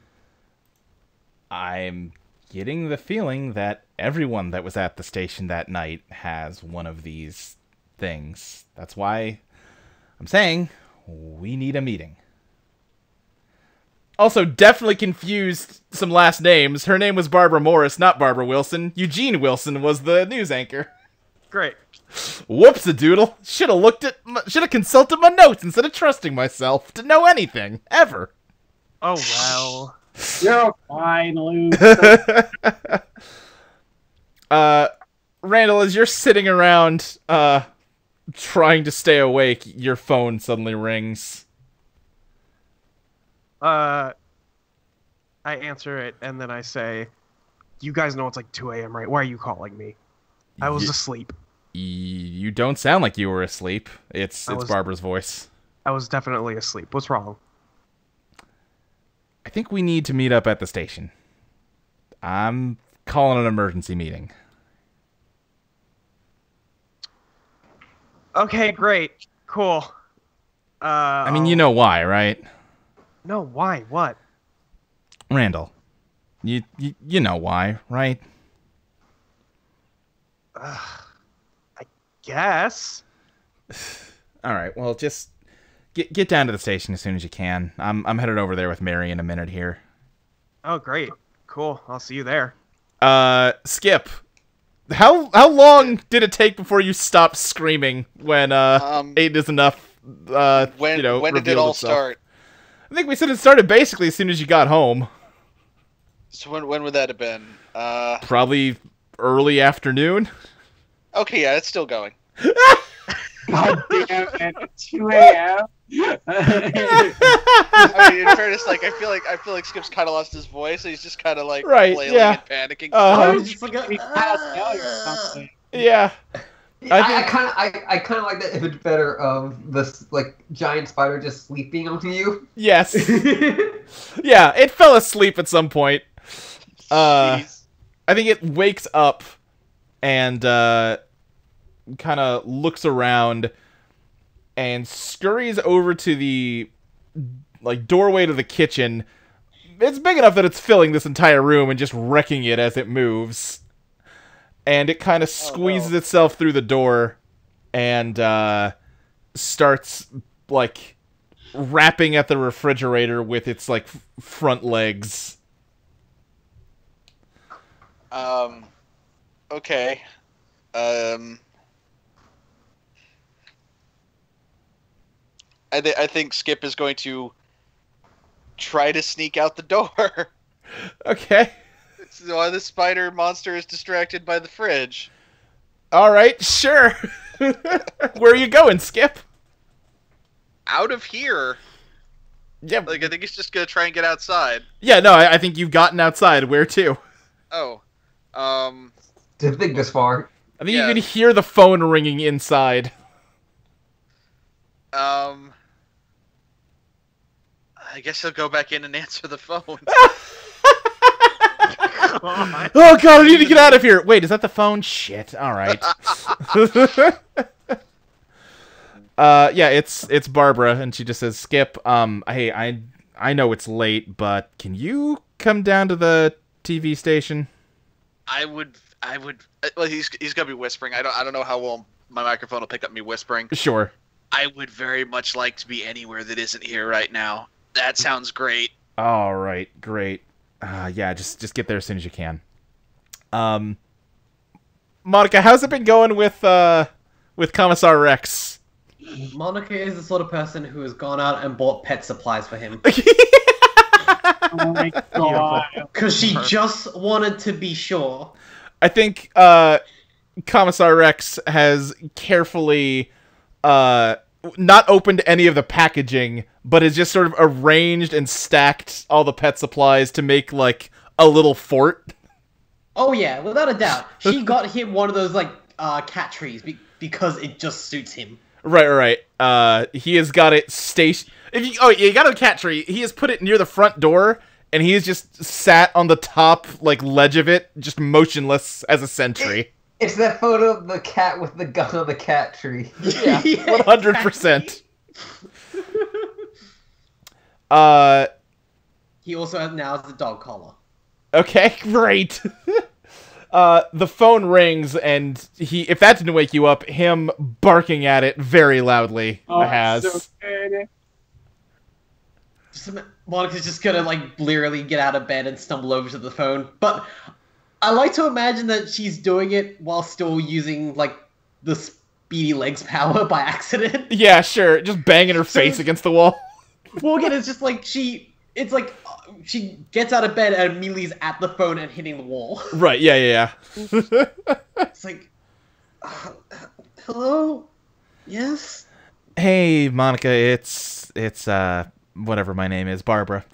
Speaker 1: I'm getting the feeling that everyone that was at the station that night has one of these things. That's why I'm saying we need a meeting. Also, definitely confused some last names. Her name was Barbara Morris, not Barbara Wilson. Eugene Wilson was the news anchor.
Speaker 4: Great.
Speaker 1: Whoops-a-doodle. Should have consulted my notes instead of trusting myself to know anything, ever.
Speaker 4: Oh, well.
Speaker 3: You're fine, Luke.
Speaker 1: Randall, as you're sitting around, trying to stay awake, your phone suddenly rings.
Speaker 4: I answer it, and then I say, you guys know it's like 2 a.m., right? Why are you calling me? I was asleep.
Speaker 1: You don't sound like you were asleep. It's Barbara's voice.
Speaker 4: I was definitely asleep. What's wrong?
Speaker 1: I think we need to meet up at the station. I'm calling an emergency meeting.
Speaker 4: Okay, great. Cool.
Speaker 1: I mean, you know why, right?
Speaker 4: No, why? What?
Speaker 1: Randall. You know why, right?
Speaker 4: I guess.
Speaker 1: All right, well, just get down to the station as soon as you can. I'm headed over there with Mary in a minute here.
Speaker 4: Oh, great. Cool. I'll see you there.
Speaker 1: Skip. How long did it take before you stopped screaming when 8 is enough?
Speaker 6: When did it all start?
Speaker 1: I think we said it started basically as soon as you got home.
Speaker 6: So when would that have been?
Speaker 1: Probably early afternoon.
Speaker 6: Okay, yeah, it's still going.
Speaker 3: God damn it! 2 a.m.
Speaker 6: I mean, in fairness, like I feel like Skip's kind of lost his voice, so he's just kind of like flailing and panicking.
Speaker 2: I was just like,
Speaker 3: We passed out or something.
Speaker 1: Yeah.
Speaker 5: I kind of like that image better of this like giant spider just sleeping onto you.
Speaker 1: Yes. Yeah, it fell asleep at some point. I think it wakes up and kind of looks around and scurries over to the like doorway to the kitchen. It's big enough that it's filling this entire room and just wrecking it as it moves. And it kind of squeezes itself through the door and starts like rapping at the refrigerator with its like front legs.
Speaker 6: Okay. I think Skip is going to try to sneak out the door.
Speaker 1: Okay.
Speaker 6: While the spider monster is distracted by the fridge.
Speaker 1: All right, sure. Where are you going, Skip?
Speaker 6: Out of here.
Speaker 1: Yeah.
Speaker 6: Like, I think he's just gonna try and get outside.
Speaker 1: Yeah, no, I think you've gotten outside. Where to?
Speaker 6: Oh.
Speaker 5: Didn't think this far.
Speaker 1: I think you can hear the phone ringing inside.
Speaker 6: I guess he'll go back in and answer the phone.
Speaker 1: Oh god, I need to get out of here. Wait, is that the phone? Shit. All right. Yeah, it's Barbara, and she just says, "Skip, hey, I know it's late, but can you come down to the TV station?"
Speaker 6: I would. Well, he's gonna be whispering. I don't know how well my microphone will pick up me whispering.
Speaker 1: Sure.
Speaker 6: I would very much like to be anywhere that isn't here right now. That sounds great.
Speaker 1: All right, great. Yeah, just get there as soon as you can. Monica, how's it been going with Commissar Rex?
Speaker 2: Monica is the sort of person who has gone out and bought pet supplies for him.
Speaker 3: Oh my god.
Speaker 2: Because she just wanted to be sure.
Speaker 1: I think Commissar Rex has carefully not opened any of the packaging, but has just sort of arranged and stacked all the pet supplies to make, like, a little fort.
Speaker 2: Oh yeah, without a doubt. She got him one of those, like, cat trees because it just suits him.
Speaker 1: Right. He has got it stationed. You got a cat tree. He has put it near the front door, and he has just sat on the top, like, ledge of it, just motionless as a sentry.
Speaker 5: It's that photo of the cat with the gun on the cat tree.
Speaker 1: Yeah, 100%.
Speaker 2: He also now has a dog collar.
Speaker 1: Okay, great. The phone rings, and if that didn't wake you up, him barking at it very loudly has.
Speaker 3: So good.
Speaker 2: Monica's just gonna, like, blearily get out of bed and stumble over to the phone. But I like to imagine that she's doing it while still using, like, the speedy legs power by accident.
Speaker 1: Yeah, sure. Just banging her face against the wall.
Speaker 2: Well, again, it's just like she gets out of bed and immediately is at the phone and hitting the wall.
Speaker 1: Right, yeah.
Speaker 2: It's like, hello? Yes?
Speaker 1: Hey, Monica, it's whatever my name is, Barbara.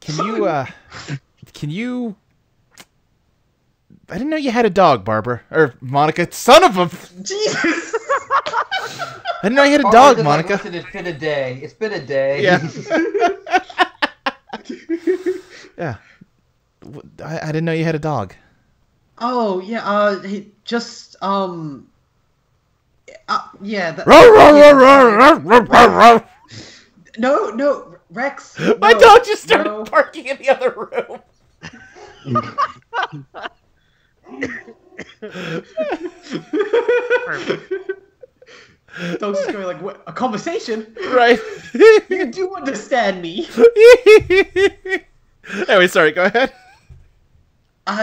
Speaker 1: Can you... I didn't know you had a dog, Barbara. Or, Monica, son of a...
Speaker 2: Jesus!
Speaker 1: I didn't know you had a dog, Monica.
Speaker 5: Listen, it's been a day. It's been a day.
Speaker 1: Yeah. Yeah. I didn't know you had a dog.
Speaker 2: Oh, yeah, he just, yeah. No, Rex.
Speaker 1: My dog just started barking in the other room.
Speaker 2: Dog's just going like, what, a conversation?
Speaker 1: Right.
Speaker 2: You do understand me.
Speaker 1: Anyway, sorry, go ahead.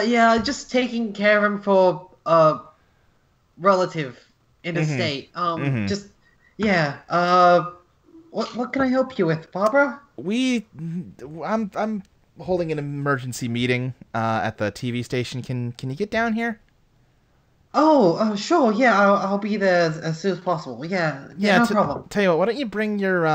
Speaker 2: Yeah, just taking care of him for a relative in a state. Just, yeah. What can I help you with, Barbara?
Speaker 1: I'm holding an emergency meeting at the TV station. Can you get down here?
Speaker 2: Oh, sure. Yeah, I'll be there as soon as possible. Yeah, no problem.
Speaker 1: Tell you what, why don't you bring your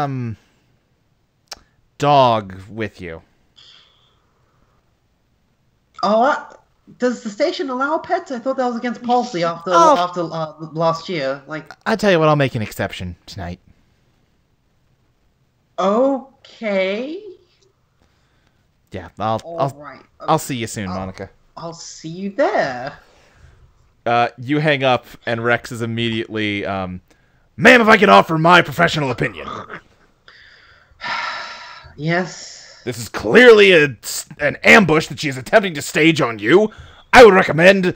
Speaker 2: Oh, Does the station allow pets? I thought that was against policy after last year. Like,
Speaker 8: I tell you what, I'll make an exception tonight.
Speaker 2: okay.
Speaker 8: Yeah,
Speaker 2: Alright.
Speaker 8: I'll see you soon, Monica.
Speaker 2: I'll see you there.
Speaker 7: You hang up, and Rex is immediately,
Speaker 8: Ma'am, if I could offer my professional opinion.
Speaker 2: Yes.
Speaker 8: This is clearly an ambush that she is attempting to stage on you. I would recommend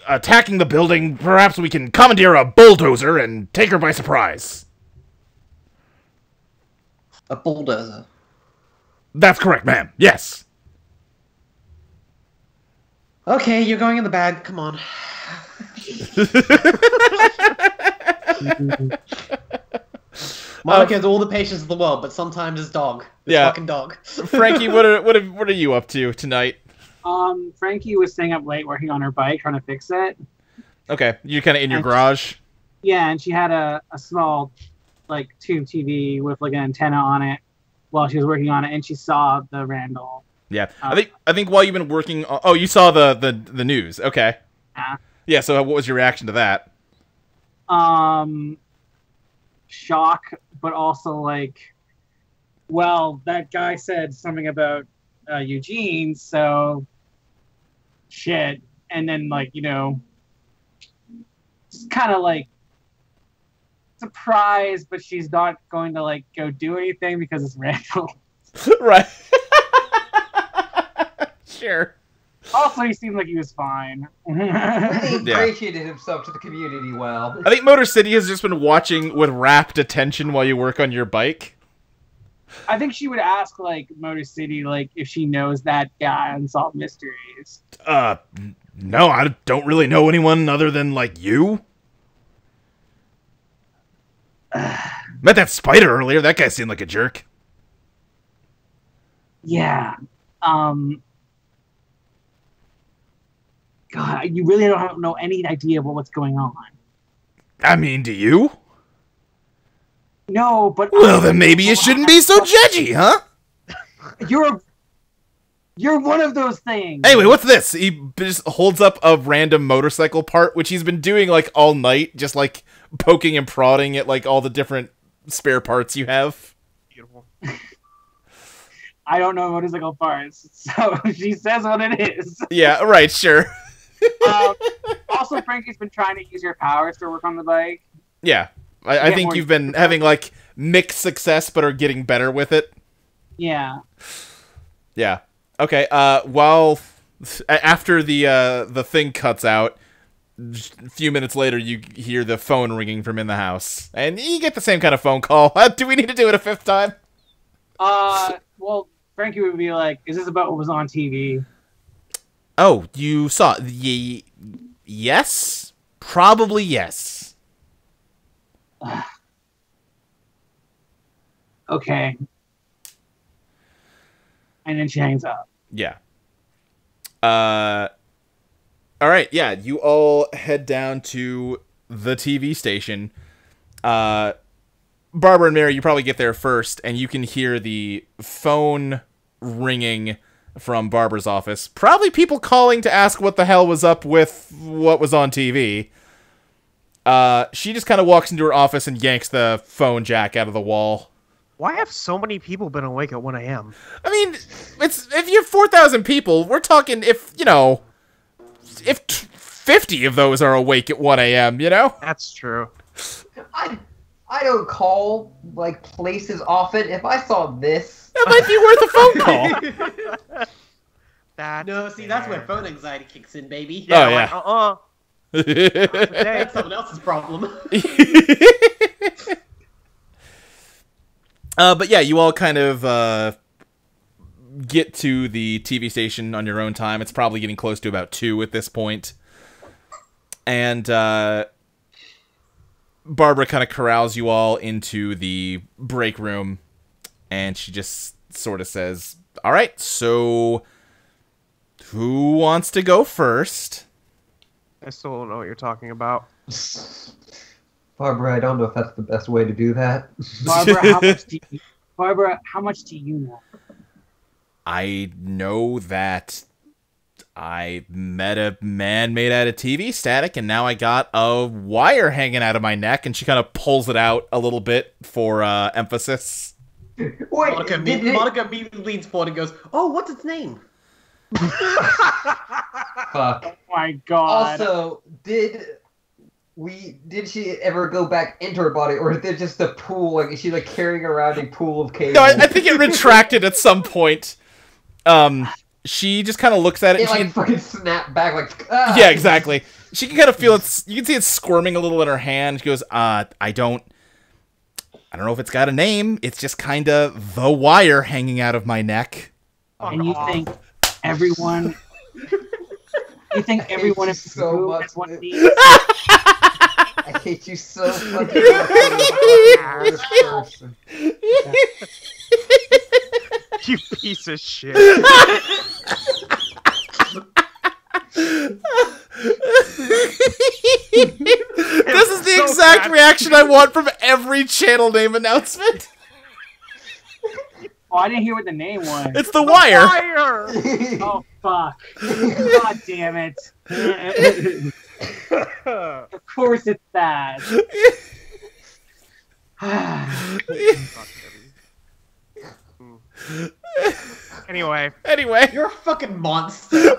Speaker 8: attacking the building. Perhaps we can commandeer a bulldozer and take her by surprise.
Speaker 2: A bulldozer.
Speaker 8: That's correct, ma'am. Yes.
Speaker 2: Okay, you're going in the bag. Come on. Monica has all the patience of the world, but sometimes it's dog. It's fucking dog.
Speaker 7: Frankie, what are you up to tonight?
Speaker 3: Frankie was staying up late working on her bike, trying to fix it.
Speaker 7: Okay, you're kind of in your garage.
Speaker 3: Yeah, and she had a small, like, tube TV with like an antenna on it while she was working on it, and she saw the Randall.
Speaker 7: Yeah, I think while you've been working, oh, you saw the news. Okay. Yeah. So what was your reaction to that?
Speaker 3: Shock, but also like, well, that guy said something about Eugene, so shit. And then, like, you know, just kind of like surprised, but she's not going to like go do anything because it's Randall.
Speaker 7: Right. Sure.
Speaker 3: Also, he seemed like he was fine.
Speaker 5: He ingratiated himself to the community well.
Speaker 7: I think Motor City has just been watching with rapt attention while you work on your bike.
Speaker 3: I think she would ask, like, Motor City, like, if she knows that guy Unsolved Mysteries.
Speaker 8: No, I don't really know anyone other than, like, you. Met that spider earlier. That guy seemed like a jerk.
Speaker 3: Yeah. God, you really don't know any idea of what's going on.
Speaker 8: I mean, do you?
Speaker 3: No, but...
Speaker 8: Well, then maybe you shouldn't be so judgy, huh?
Speaker 3: You're one of those things.
Speaker 7: Anyway, what's this? He just holds up a random motorcycle part, which he's been doing, like, all night, just, like, poking and prodding at, like, all the different spare parts you have.
Speaker 4: Beautiful.
Speaker 3: I don't know motorcycle parts, so she says what it is.
Speaker 7: Yeah, right, sure.
Speaker 3: Also, Frankie's been trying to use your powers to work on the bike.
Speaker 7: Yeah. I think you've been having, like, mixed success, but are getting better with it.
Speaker 3: Yeah.
Speaker 7: Yeah. Okay, after the thing cuts out, a few minutes later, you hear the phone ringing from in the house. And you get the same kind of phone call. Do we need to do it a fifth time?
Speaker 3: Well, Frankie would be like, is this about what was on TV?
Speaker 7: Oh, you saw... Yes? Probably yes.
Speaker 3: Okay. And then she hangs up.
Speaker 7: Yeah. Alright, yeah, you all head down to the TV station. Barbara and Mary, you probably get there first, and you can hear the phone ringing from Barbara's office. Probably people calling to ask what the hell was up with what was on TV. She just kind of walks into her office and yanks the phone jack out of the wall.
Speaker 4: Why have so many people been awake at 1 a.m.?
Speaker 7: I mean, if you have 4,000 people, we're talking if 50 of those are awake at 1 a.m., you know?
Speaker 4: That's true.
Speaker 5: I don't call, like, places often. If I saw this...
Speaker 7: That might be worth a phone call.
Speaker 2: No, see, that's where phone anxiety kicks in, baby.
Speaker 4: Yeah,
Speaker 7: Oh, yeah.
Speaker 2: That's someone else's problem.
Speaker 7: But yeah, you all kind of get to the TV station on your own time. It's probably getting close to about 2 at this point. And Barbara kind of corrals you all into the break room, and she just sort of says, all right, so who wants to go first?
Speaker 4: I still don't know what you're talking about.
Speaker 5: Barbara, I don't know if that's the best way to do that.
Speaker 3: Barbara, how much do you know?
Speaker 7: I know that
Speaker 8: I met a man made out of TV static, and now I got a wire hanging out of my neck, and she kind of pulls it out a little bit for emphasis.
Speaker 5: Wait,
Speaker 2: Monica immediately leans forward and goes, "Oh, what's its name?"
Speaker 5: fuck.
Speaker 3: Oh my god.
Speaker 5: Also, did she ever go back into her body, or is there just a pool? Like, is she like carrying around a pool of cable?
Speaker 8: No, I think it retracted at some point. She just kind of looks at it.
Speaker 5: It
Speaker 8: And
Speaker 5: like fucking snapped back, like ah!
Speaker 8: Yeah, exactly. She can kind of feel it. You can see it squirming a little in her hand. She goes, I don't know if it's got a name. It's just kind of the wire hanging out of my neck."
Speaker 3: And you think everyone? You think everyone is
Speaker 5: so much,
Speaker 3: has one of
Speaker 5: man.
Speaker 3: these?
Speaker 5: I hate you so fucking much. You're the worst person.
Speaker 4: You piece of shit.
Speaker 8: This is the exact reaction I want from every channel name announcement.
Speaker 3: Oh, I didn't hear what the name was.
Speaker 8: It's the wire.
Speaker 4: Fire!
Speaker 3: Oh fuck! God damn it! Of course it's that.
Speaker 4: Anyway.
Speaker 2: You're a fucking monster.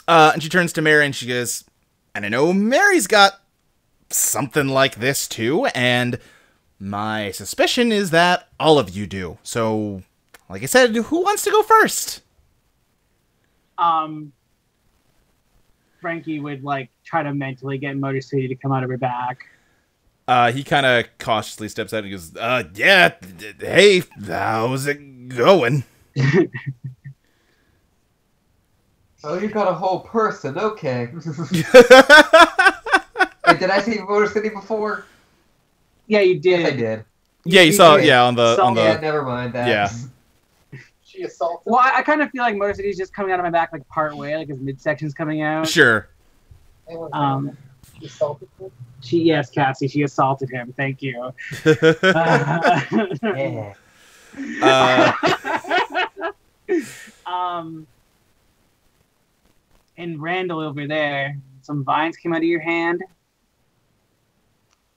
Speaker 8: And she turns to Mary and she goes, "And I know Mary's got something like this too, and my suspicion is that all of you do. So, like I said, who wants to go first?"
Speaker 3: Frankie would like try to mentally get Motor City to come out of her back.
Speaker 8: He kind of cautiously steps out and goes, "Yeah, hey, how's it going?"
Speaker 5: Oh, you got a whole person. Okay. Wait, did I see Motor City before?
Speaker 3: Yeah, you did.
Speaker 5: Yes, I did.
Speaker 8: Yeah, you saw,
Speaker 5: Okay.
Speaker 8: on the.
Speaker 5: Yeah, never mind that.
Speaker 8: Yeah.
Speaker 2: She assaulted.
Speaker 3: Well, I kind of feel like Motor City's just coming out of my back like part way, like his midsection's coming out.
Speaker 8: Sure.
Speaker 2: She assaulted him.
Speaker 3: Yes, Cassie, she assaulted him. Thank you.
Speaker 5: Yeah.
Speaker 3: And Randall over there, some vines came out of your hand.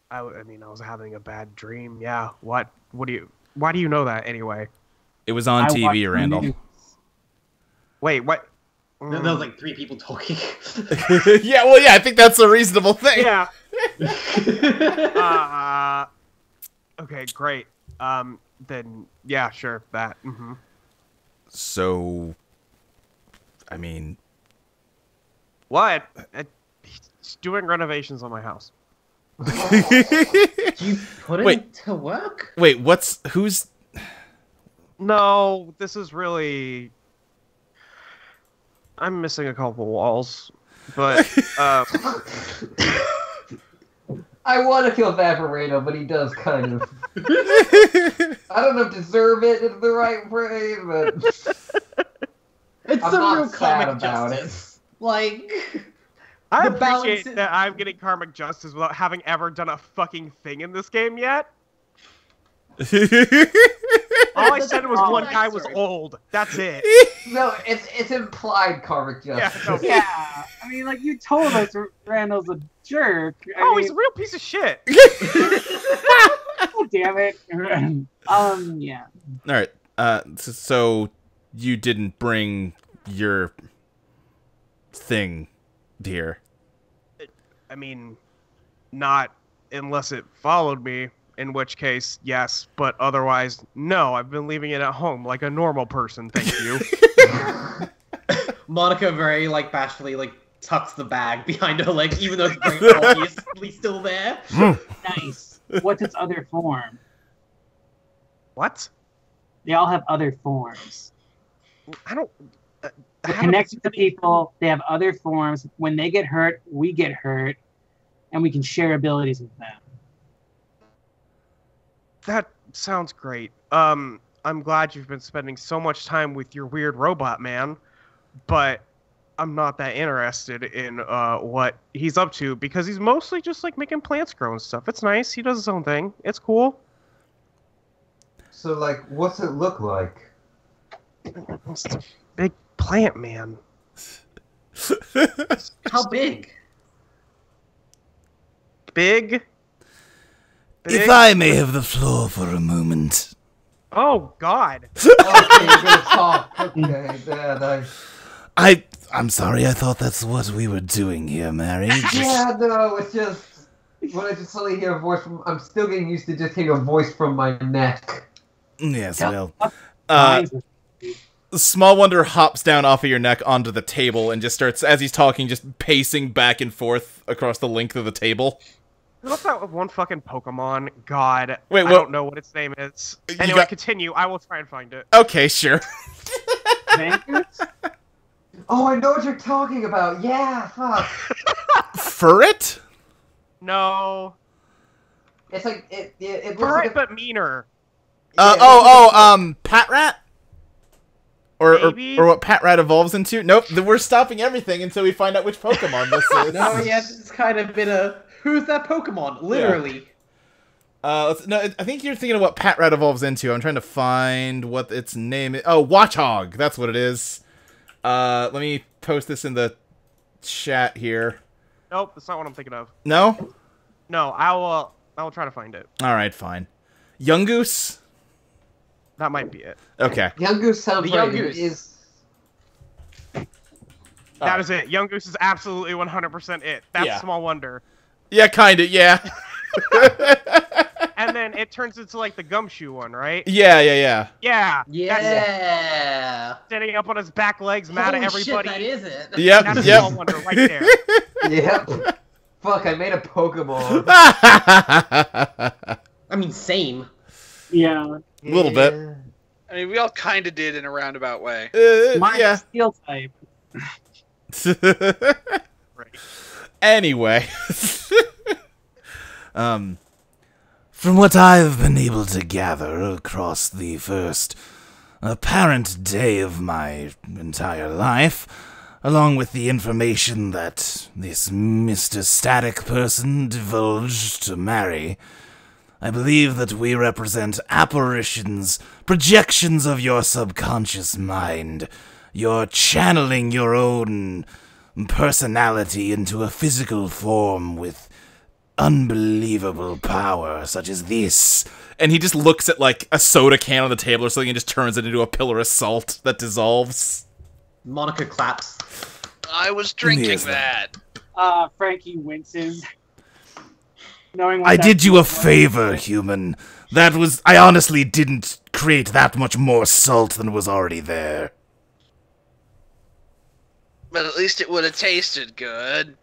Speaker 4: I mean, I was having a bad dream. Yeah. Why do you know that anyway?
Speaker 8: It was on
Speaker 3: I
Speaker 8: TV,
Speaker 3: watched the
Speaker 8: Randall.
Speaker 3: news.
Speaker 4: Wait, what?
Speaker 2: There was like 3 people talking.
Speaker 8: Yeah, well, yeah, I think that's a reasonable thing.
Speaker 4: Yeah. Okay, great. Then yeah, sure, that. Mm-hmm.
Speaker 8: So, I mean,
Speaker 4: What? He's doing renovations on my house.
Speaker 2: You put it
Speaker 8: Wait.
Speaker 2: to work?
Speaker 8: wait, who's?
Speaker 4: No, this is really. I'm missing a couple walls, but
Speaker 5: I want to feel bad for Reno, but he does kind of. I don't know if deserve it is the right phrase, but
Speaker 2: It's
Speaker 5: I'm
Speaker 2: some
Speaker 5: not
Speaker 2: real
Speaker 5: sad
Speaker 2: comic
Speaker 5: about
Speaker 2: justice. Like,
Speaker 4: I
Speaker 2: The balance
Speaker 4: appreciate
Speaker 2: is-
Speaker 4: that I'm getting karmic justice without having ever done a fucking thing in this game yet. All I said was one guy was old. That's it.
Speaker 5: no, it's implied karmic
Speaker 4: Yeah,
Speaker 5: justice.
Speaker 4: no.
Speaker 3: Yeah, I mean, like you told us Randall's a jerk.
Speaker 4: Oh, he's a real piece of shit.
Speaker 3: Oh, damn it. Yeah.
Speaker 8: All right. So you didn't bring your thing here.
Speaker 4: I mean, not unless it followed me, in which case, yes, but otherwise, no. I've been leaving it at home like a normal person, thank you.
Speaker 2: Monica very, like, bashfully, like, tucks the bag behind her leg, even though it's very obviously still there.
Speaker 3: Nice. What's its other form?
Speaker 4: What?
Speaker 3: They all have other forms.
Speaker 4: I don't...
Speaker 3: They're connected to people. They have other forms. When they get hurt, we get hurt, and we can share abilities with them.
Speaker 4: That sounds great. I'm glad you've been spending so much time with your weird robot man, but I'm not that interested in what he's up to because he's mostly just like making plants grow and stuff. It's nice. He does his own thing. It's cool.
Speaker 5: So, like, what's it look like?
Speaker 4: Big plant man.
Speaker 2: How big?
Speaker 4: Big?
Speaker 8: If I may have the floor for a moment.
Speaker 4: Oh, God.
Speaker 5: Okay, you're gonna talk. Okay, yeah,
Speaker 8: I'm sorry, I thought that's what we were doing here, Mary.
Speaker 5: Yeah, no, it's just when I just suddenly hear a voice from. I'm still getting used to just hearing a voice from my neck.
Speaker 8: Yes, well.
Speaker 1: Small Wonder hops down off of your neck onto the table and just starts, as he's talking, just pacing back and forth across the length of the table.
Speaker 4: What's that one fucking Pokemon? God.
Speaker 1: Wait,
Speaker 4: I don't know what its name is. Anyway, continue. I will try and find it.
Speaker 1: Okay, sure.
Speaker 5: Oh, I know what you're talking about. Yeah, fuck.
Speaker 1: Furret?
Speaker 4: No.
Speaker 5: It's like it looks
Speaker 4: Furret,
Speaker 5: like
Speaker 4: but meaner.
Speaker 1: Pat Rat? Or what Pat Rat evolves into? Nope, we're stopping everything until we find out which Pokemon this is.
Speaker 2: No, yeah, it's kind of been a who's that Pokemon? Literally.
Speaker 1: Yeah. No, I think you're thinking of what Pat Rat evolves into. I'm trying to find what its name is. Oh, Watchog. That's what it is. Let me post this in the chat here.
Speaker 4: Nope, that's not what I'm thinking of.
Speaker 1: No?
Speaker 4: No, I will try to find it.
Speaker 1: All right, fine. Yungoos?
Speaker 4: That might be it.
Speaker 1: Okay.
Speaker 5: Yungoos sounds
Speaker 2: The
Speaker 5: right.
Speaker 2: Yungoos.
Speaker 5: It is.
Speaker 4: That is it. Young Goose is absolutely 100% it. That's
Speaker 1: Yeah.
Speaker 4: Small Wonder.
Speaker 1: Yeah, kinda, yeah.
Speaker 4: And then it turns into like the gumshoe one, right?
Speaker 1: Yeah.
Speaker 4: Yeah.
Speaker 2: Yeah.
Speaker 4: Standing up on his back legs, mad at
Speaker 2: Holy
Speaker 4: everybody.
Speaker 2: Shit, that is it.
Speaker 1: Yep,
Speaker 4: That's
Speaker 1: yep.
Speaker 4: Small Wonder right there.
Speaker 5: Yep. Fuck! I made a Pokemon.
Speaker 2: I mean, same.
Speaker 3: Yeah.
Speaker 1: A little bit.
Speaker 6: I mean, we all kind of did in a roundabout way.
Speaker 3: Mine's
Speaker 1: Yeah.
Speaker 3: steel type.
Speaker 1: Anyway.
Speaker 8: From what I've been able to gather across the first apparent day of my entire life, along with the information that this Mr. Static person divulged to Mary, I believe that we represent apparitions, projections of your subconscious mind. You're channeling your own personality into a physical form with unbelievable power, such as this.
Speaker 1: And he just looks at, like, a soda can on the table or something and just turns it into a pillar of salt that dissolves.
Speaker 2: Monica claps.
Speaker 6: I was drinking
Speaker 8: Yes,
Speaker 6: that.
Speaker 3: Frankie winces. Knowing what
Speaker 8: I
Speaker 3: that
Speaker 8: did you a
Speaker 3: feels like.
Speaker 8: favor, human. I honestly didn't create that much more salt than was already there.
Speaker 6: But at least it would have tasted good.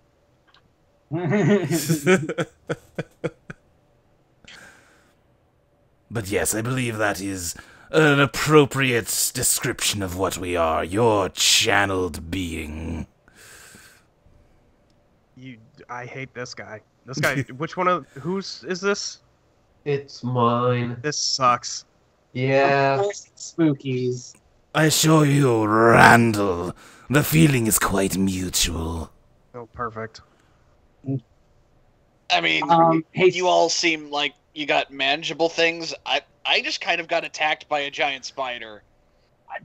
Speaker 8: But yes, I believe that is an appropriate description of what we are. Your channeled being.
Speaker 4: I hate this guy. This guy, whose is this?
Speaker 5: It's mine.
Speaker 4: This sucks.
Speaker 5: Yeah.
Speaker 3: Of course it's Spookies.
Speaker 8: I assure you, Randall, the feeling is quite mutual.
Speaker 4: Oh, perfect.
Speaker 6: I mean,
Speaker 3: Hey,
Speaker 6: you all seem like you got manageable things. I just kind of got attacked by a giant spider.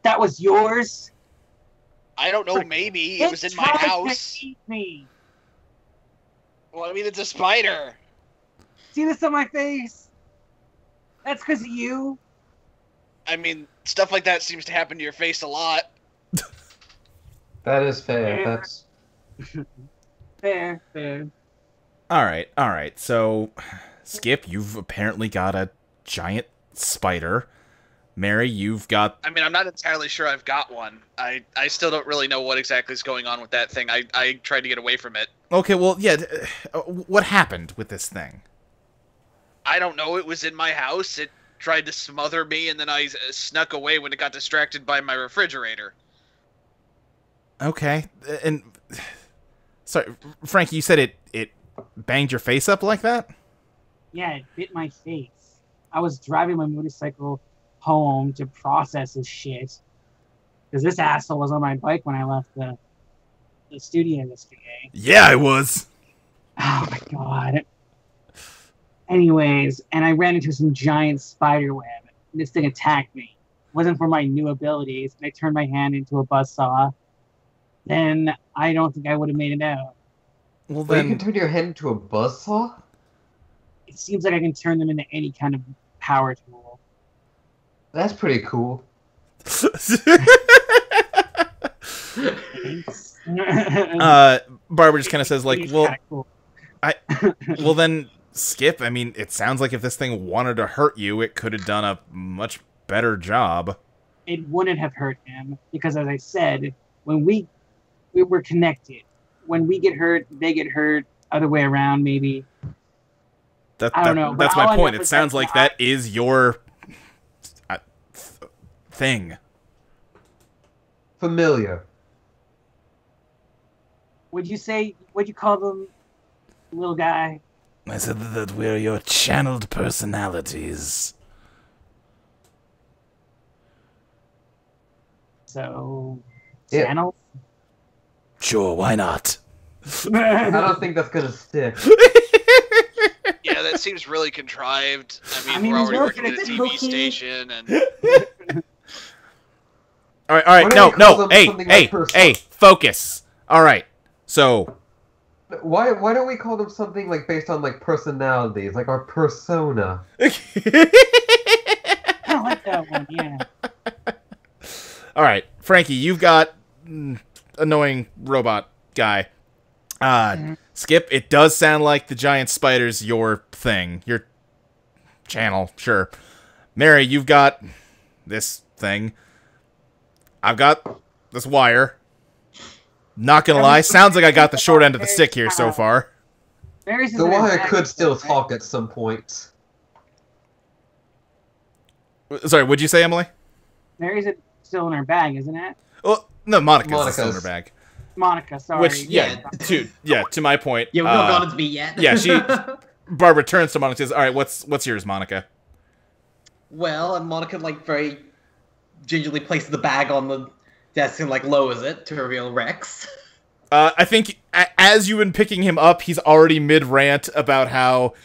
Speaker 3: that was yours?
Speaker 6: I don't know, maybe. It was in my
Speaker 3: tried to
Speaker 6: house.
Speaker 3: eat me.
Speaker 6: Well, I mean, it's a spider.
Speaker 3: See this on my face? That's because of you.
Speaker 6: I mean, stuff like that seems to happen to your face a lot.
Speaker 5: That is fair.
Speaker 3: Yeah.
Speaker 5: That's.
Speaker 3: Fair.
Speaker 1: Alright. So, Skip, you've apparently got a giant spider. Mary, you've got...
Speaker 6: I mean, I'm not entirely sure I've got one. I still don't really know what exactly is going on with that thing. I tried to get away from it.
Speaker 1: Okay, well, yeah, what happened with this thing?
Speaker 6: I don't know. It was in my house. It tried to smother me, and then I snuck away when it got distracted by my refrigerator.
Speaker 1: Okay, and... Sorry, Frankie, you said it banged your face up like that?
Speaker 3: Yeah, it bit my face. I was driving my motorcycle home to process his shit. Because this asshole was on my bike when I left the studio yesterday.
Speaker 1: Yeah, I was.
Speaker 3: Oh my god. Anyways, and I ran into some giant spider web. And this thing attacked me. wasn't for my new abilities, and I turned my hand into a buzzsaw, then I don't think I would have made it out.
Speaker 8: Well,
Speaker 5: But you
Speaker 8: then...
Speaker 5: can turn your head into a buzzsaw?
Speaker 3: It seems like I can turn them into any kind of power tool.
Speaker 5: That's pretty cool.
Speaker 8: Barbara just kind of says, like,
Speaker 3: It's
Speaker 8: well,
Speaker 3: kinda cool.
Speaker 8: well then, Skip, I mean, it sounds like if this thing wanted to hurt you, it could have done a much better job.
Speaker 3: It wouldn't have hurt him because, as I said, when we were connected. When we get hurt, they get hurt. Other way around, maybe. I don't know.
Speaker 8: That's
Speaker 3: but
Speaker 8: my
Speaker 3: all I
Speaker 8: point.
Speaker 3: know
Speaker 8: It
Speaker 3: is
Speaker 8: sounds like that is your thing.
Speaker 5: Familiar.
Speaker 3: Would you call them, little guy?
Speaker 8: I said that we're your channeled personalities.
Speaker 3: So,
Speaker 5: Yeah.
Speaker 3: channel?
Speaker 8: Sure, why not?
Speaker 5: I don't think that's gonna stick.
Speaker 6: Yeah, that seems really contrived. I
Speaker 3: I mean,
Speaker 6: we're
Speaker 3: it's
Speaker 6: already
Speaker 3: really
Speaker 6: working at a
Speaker 2: good.
Speaker 6: TV station, and
Speaker 8: All right,
Speaker 5: Why don't
Speaker 8: no,
Speaker 5: we call
Speaker 8: no,
Speaker 5: them something like
Speaker 8: hey, focus. All right, so
Speaker 5: Why don't we call them something like based on like personalities, like our persona?
Speaker 3: I don't like that one, yeah.
Speaker 8: all right, Frankie, you've got annoying robot guy. Skip, it does sound like the giant spider's your thing, your channel, sure. Mary, you've got this thing. I've got this wire. Not gonna lie, sounds like I got the short end of the stick here so far.
Speaker 3: Mary's
Speaker 5: The wire could still talk at some point.
Speaker 8: Sorry, what'd you say, Emily?
Speaker 3: Mary's still in her bag, isn't it?
Speaker 8: Well, no, Monica's still in her
Speaker 5: Monica's.
Speaker 8: bag.
Speaker 3: Monica, sorry.
Speaker 8: Which, to my point.
Speaker 2: Yeah, we've not gone into me yet.
Speaker 8: Yeah, Barbara turns to Monica and says, all right, what's yours, Monica?
Speaker 2: Well, and Monica, like, very gingerly places the bag on the desk and, like, lowers it to reveal Rex.
Speaker 8: I think as you've been picking him up, he's already mid-rant about how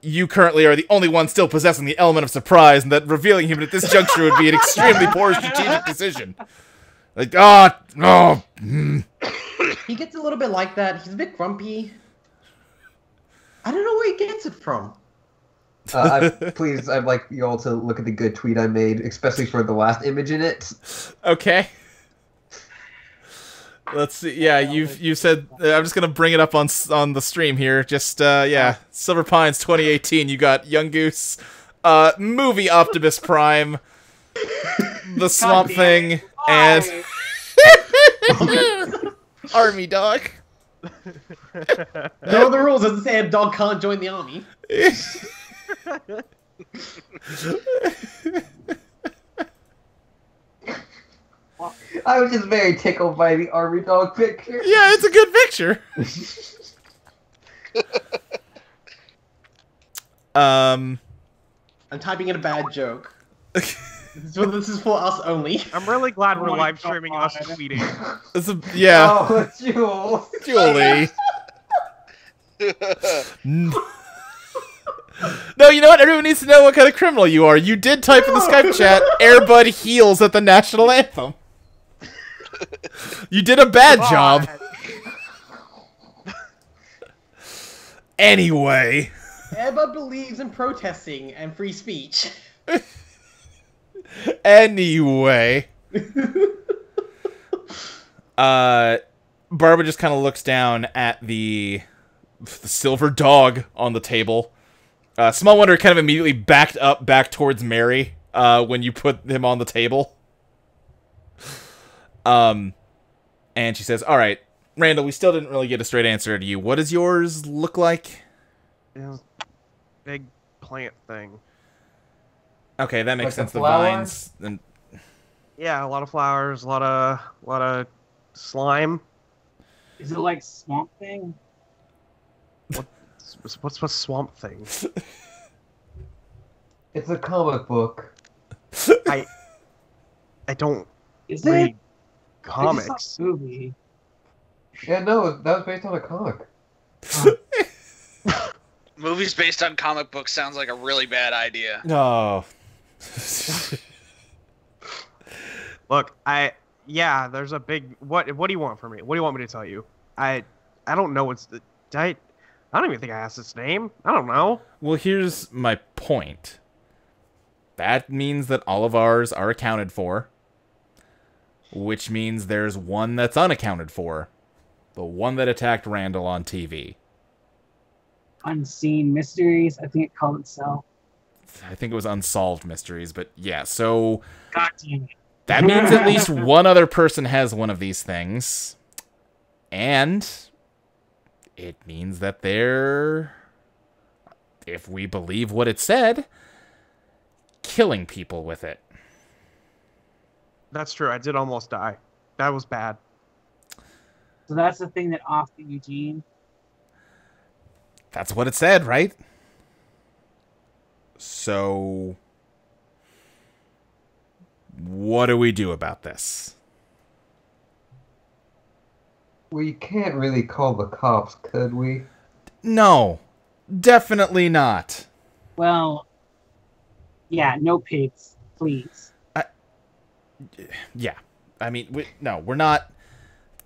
Speaker 8: you currently are the only one still possessing the element of surprise, and that revealing him at this juncture would be an extremely poor strategic decision. Like, no.
Speaker 2: He gets a little bit like that. He's a bit grumpy. I don't know where he gets it from.
Speaker 5: Please, I'd like you all to look at the good tweet I made, especially for the last image in it.
Speaker 8: Okay. Let's see. Yeah, you said I'm just gonna bring it up on the stream here. Just yeah, Silver Pines 2018. You got Young Goose, movie Optimus Prime, the Swamp Thing, and Army Dog.
Speaker 2: There are the rules. Doesn't say a dog can't join the army.
Speaker 5: I was just very tickled by the army dog picture.
Speaker 8: Yeah, it's a good picture.
Speaker 2: I'm typing in a bad joke. This is for us only.
Speaker 4: I'm really glad we're
Speaker 3: Oh my
Speaker 4: live streaming us
Speaker 3: God.
Speaker 4: tweeting.
Speaker 8: Yeah,
Speaker 5: Oh, Jules.
Speaker 8: Julie. No, you know what? Everyone needs to know what kind of criminal you are. You did type in the Skype chat, Airbud heals at the national anthem. You did a bad job. Anyway.
Speaker 2: Airbud believes in protesting and free speech.
Speaker 8: Anyway. Barbara just kind of looks down at the silver dog on the table. Small Wonder kind of immediately backed up back towards Mary when you put him on the table. And she says, all right, Randall, we still didn't really get a straight answer to you. What does yours look like?
Speaker 4: Yeah. Big plant thing.
Speaker 8: Okay, that makes
Speaker 5: Like
Speaker 8: sense.
Speaker 5: the
Speaker 8: The
Speaker 5: flower?
Speaker 8: vines. And
Speaker 4: Yeah, a lot of flowers, a lot of slime.
Speaker 3: Is it like Swamp Thing?
Speaker 4: What's Swamp Thing?
Speaker 5: It's a comic book.
Speaker 4: I don't
Speaker 3: Is
Speaker 4: read
Speaker 3: it? I just
Speaker 4: comics.
Speaker 3: saw a movie.
Speaker 5: Yeah, no, that was based on a comic.
Speaker 6: movies based on comic books sounds like a really bad idea.
Speaker 8: no.
Speaker 4: Look, there's a big. What do you want from me? What do you want me to tell you? I don't know what's the. I don't even think I asked its name. I don't know.
Speaker 8: Well, here's my point. That means that all of ours are accounted for, which means there's one that's unaccounted for. The one that attacked Randall on TV.
Speaker 3: Unseen Mysteries, I think it called itself.
Speaker 8: I think it was Unsolved Mysteries, but yeah, so...
Speaker 3: God damn it.
Speaker 8: That means at least one other person has one of these things. And it means that they're, if we believe what it said, killing people with it.
Speaker 4: That's true. I did almost die. That was bad.
Speaker 3: So that's the thing that offed Eugene?
Speaker 8: That's what it said, right? So, what do we do about this?
Speaker 5: We can't really call the cops, could we?
Speaker 8: No, definitely not.
Speaker 3: Well, yeah, no pigs, please.
Speaker 8: Yeah, I mean, we're not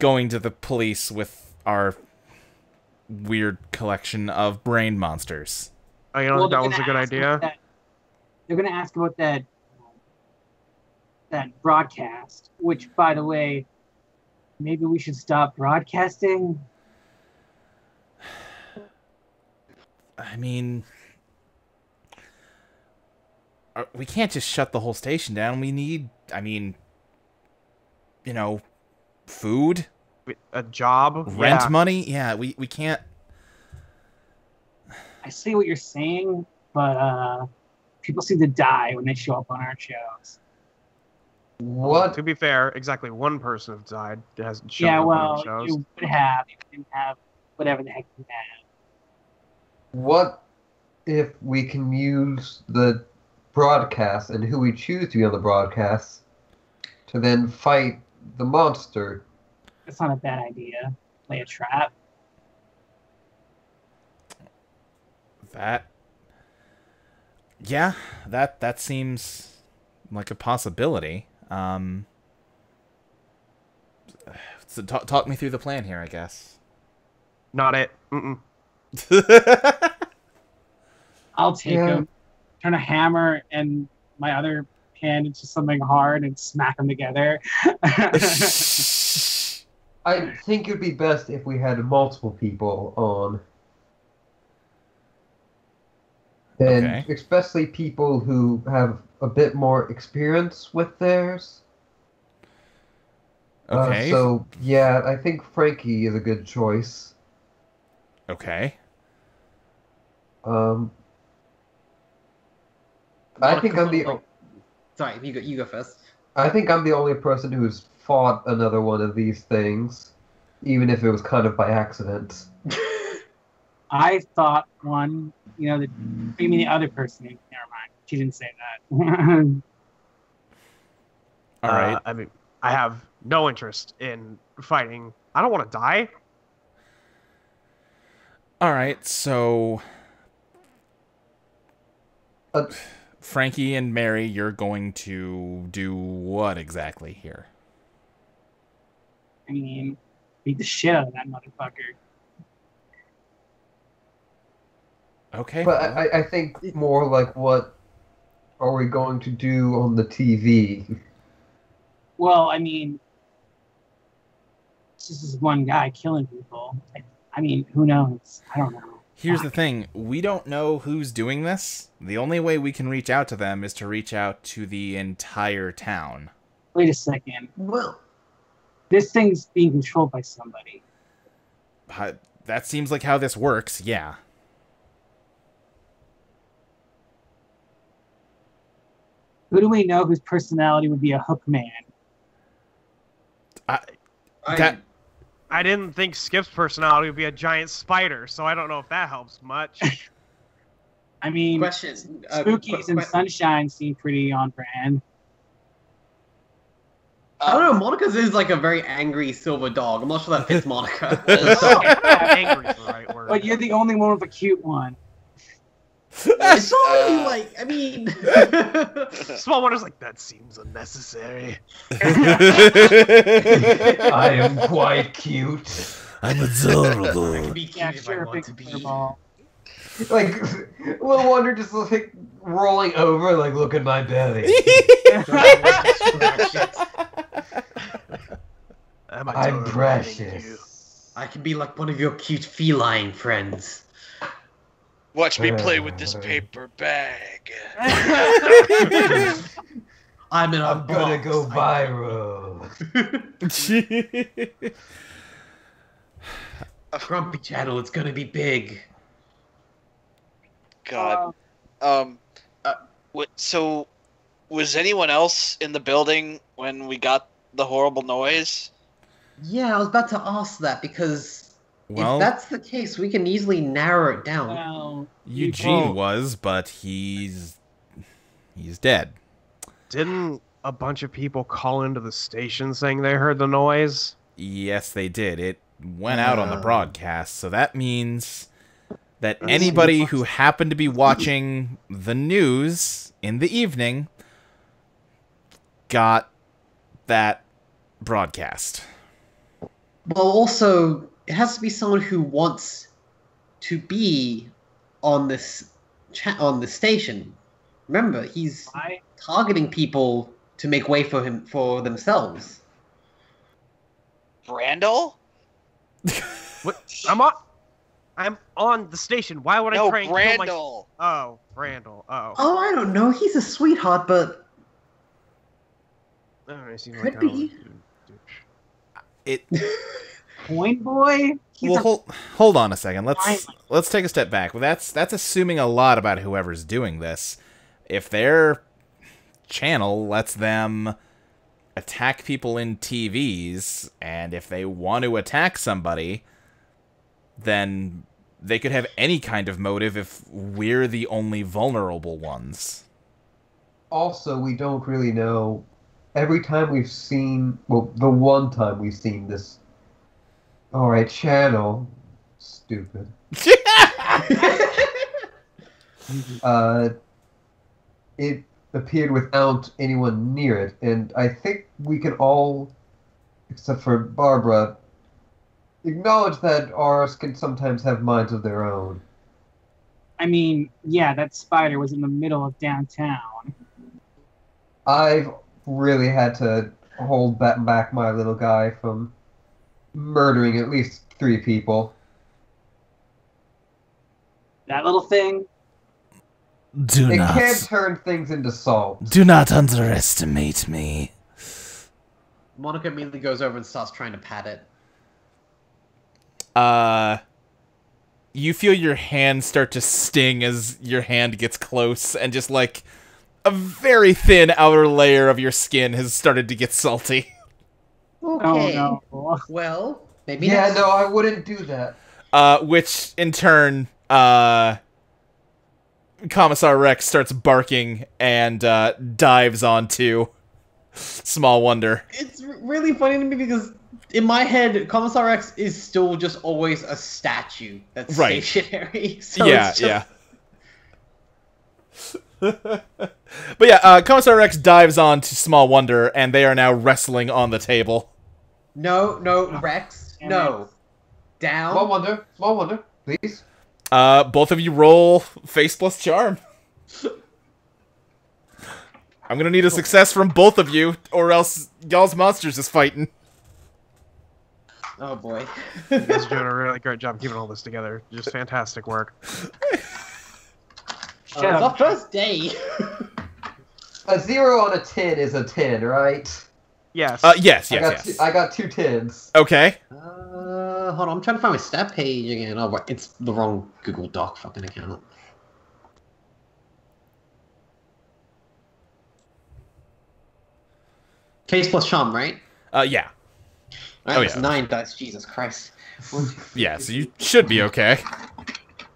Speaker 8: going to the police with our weird collection of brain monsters.
Speaker 4: Oh, you don't think that was a good idea?
Speaker 3: They're going to ask about that broadcast, which, by the way, maybe we should stop broadcasting?
Speaker 8: I mean, we can't just shut the whole station down. We need, food.
Speaker 4: A job?
Speaker 8: Rent money? Yeah, we can't...
Speaker 3: I see what you're saying, but people seem to die when they show up on our shows.
Speaker 5: What?
Speaker 4: To be fair, exactly one person has died that hasn't shown
Speaker 3: Yeah,
Speaker 4: up
Speaker 3: well,
Speaker 4: on our shows.
Speaker 3: you would have. You didn't have whatever the heck you had.
Speaker 5: What if we can use the broadcast and who we choose to be on the broadcast to then fight the monster?
Speaker 3: That's not a bad idea. Play a trap.
Speaker 8: That seems like a possibility. So talk me through the plan here, I guess.
Speaker 4: Not it. Mm-mm.
Speaker 3: I'll take him, turn a hammer and my other hand into something hard and smack them together.
Speaker 5: I think it would be best if we had multiple people on. And
Speaker 8: Okay.
Speaker 5: especially people who have a bit more experience with theirs.
Speaker 8: Okay.
Speaker 5: So, yeah, I think Frankie is a good choice.
Speaker 8: Okay.
Speaker 5: I think I'm the...
Speaker 2: Sorry, you go first.
Speaker 5: I think I'm the only person who's fought another one of these things, even if it was kind of by accident.
Speaker 3: I thought one, you mean the other person? Never mind. She didn't say that.
Speaker 8: All right.
Speaker 4: I mean, I have no interest in fighting. I don't want to die.
Speaker 8: All right, so Frankie and Mary, you're going to do what exactly here?
Speaker 3: I mean, beat the shit out of that motherfucker.
Speaker 8: Okay.
Speaker 5: But I think more like, what are we going to do on the TV?
Speaker 3: Well, I mean, it's just this one guy killing people. I mean, who knows? I don't know.
Speaker 8: Here's the thing. We don't know who's doing this. The only way we can reach out to them is to reach out to the entire town.
Speaker 3: Wait a second.
Speaker 2: Well,
Speaker 3: This thing's being controlled by somebody.
Speaker 8: That seems like how this works, yeah.
Speaker 3: Who do we know whose personality would be a hook man?
Speaker 4: I didn't think Skip's personality would be a giant spider, so I don't know if that helps much.
Speaker 3: I mean,
Speaker 2: question.
Speaker 3: Spookies and Sunshine seem pretty on brand.
Speaker 2: I don't know. Monica's is like a very angry silver dog. I'm not sure that fits Monica.
Speaker 4: Angry is the right word.
Speaker 3: But you're the only one with a cute one.
Speaker 2: It's only like, I mean...
Speaker 4: Small Wonder's like, that seems unnecessary.
Speaker 5: I am quite cute.
Speaker 8: I'm
Speaker 2: I
Speaker 8: adorable.
Speaker 2: can be cute
Speaker 3: Yeah,
Speaker 2: if
Speaker 3: sure,
Speaker 2: I
Speaker 3: a
Speaker 2: want
Speaker 3: big
Speaker 2: to be.
Speaker 3: fireball.
Speaker 5: Like, Little Wonder just like rolling over, like, look at my belly.
Speaker 4: Am I
Speaker 5: I'm
Speaker 4: tolerating you?
Speaker 5: precious.
Speaker 2: I can be like one of your cute feline friends.
Speaker 6: Watch me play with this paper bag.
Speaker 2: I'm in a
Speaker 5: I'm gonna
Speaker 2: box.
Speaker 5: go viral.
Speaker 2: Grumpy channel, it's gonna be big.
Speaker 6: God. So, was anyone else in the building when we got the horrible noise?
Speaker 2: Yeah, I was about to ask that because
Speaker 8: Well,
Speaker 2: if that's the case, we can easily narrow it down.
Speaker 3: Well,
Speaker 8: Eugene was, but he's dead.
Speaker 4: Didn't a bunch of people call into the station saying they heard the noise?
Speaker 8: Yes, they did. It went out on the broadcast, so that means that anybody who happened to be watching the news in the evening got that broadcast.
Speaker 2: Well, also, it has to be someone who wants to be on this on the station. Remember, he's targeting people to make way for themselves.
Speaker 6: Randall?
Speaker 4: What? I'm on the station. Why would I
Speaker 6: No,
Speaker 4: try and kill my...
Speaker 6: Randall.
Speaker 4: Oh, Randall. Oh.
Speaker 2: Oh, I don't know. He's a sweetheart, but
Speaker 4: Oh, he seems
Speaker 2: could
Speaker 4: like
Speaker 2: be.
Speaker 8: It.
Speaker 3: Point Boy?
Speaker 8: Well, hold on a second. Let's take a step back. Well, that's assuming a lot about whoever's doing this. If their channel lets them attack people in TVs, and if they want to attack somebody, then they could have any kind of motive if we're the only vulnerable ones.
Speaker 5: Also, we don't really know. Every time we've seen, well, the one time we've seen this, alright, channel, stupid. It appeared without anyone near it, and I think we can all, except for Barbara, acknowledge that ours can sometimes have minds of their own.
Speaker 3: I mean, yeah, that spider was in the middle of downtown.
Speaker 5: I've really had to hold back my little guy from murdering at least 3 people.
Speaker 3: That little thing?
Speaker 5: It can turn things into salt.
Speaker 8: Do not underestimate me.
Speaker 2: Monica immediately goes over and starts trying to pat it.
Speaker 8: You feel your hand start to sting as your hand gets close, and just like a very thin outer layer of your skin has started to get salty.
Speaker 2: Okay.
Speaker 3: Oh no.
Speaker 2: Well, maybe
Speaker 5: Yeah,
Speaker 2: next.
Speaker 5: no, I wouldn't do that.
Speaker 8: Which in turn, Commissar Rex starts barking and dives onto Small Wonder.
Speaker 2: It's really funny to me because in my head, Commissar Rex is still just always a statue that's
Speaker 8: Right.
Speaker 2: stationary. So
Speaker 8: Yeah,
Speaker 2: it's just...
Speaker 8: yeah. But yeah, Commissar Rex dives on to Small Wonder, and they are now wrestling on the table.
Speaker 2: No, Rex. No. Down.
Speaker 5: Small wonder, please.
Speaker 8: Both of you roll Face plus Charm. I'm gonna need a success from both of you, or else y'all's monsters is fighting.
Speaker 2: Oh boy.
Speaker 4: You guys are doing a really great job keeping all this together. Just fantastic work.
Speaker 2: It's our first day.
Speaker 5: A 0 on a 10 is a 10, right?
Speaker 4: Yes.
Speaker 8: Yes.
Speaker 5: I got 2 10s.
Speaker 8: Okay.
Speaker 2: Hold on, I'm trying to find my stat page again. Oh, wait, it's the wrong Google Doc fucking account. Case plus charm, right?
Speaker 8: Yeah.
Speaker 2: Alright, it's
Speaker 8: yeah.
Speaker 2: 9 dice, Jesus Christ.
Speaker 8: Yeah, so you should be okay.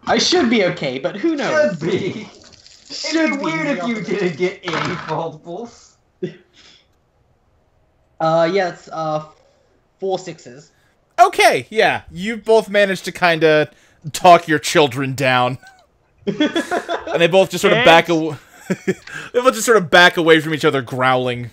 Speaker 2: I should be okay, but who knows?
Speaker 5: Should be. It'd be weird if you didn't get any multiples.
Speaker 2: Yeah, it's 4 6s.
Speaker 8: Okay, yeah. You both managed to kind of talk your children down. And they both just sort of back away. They both just sort of back away from each other, growling.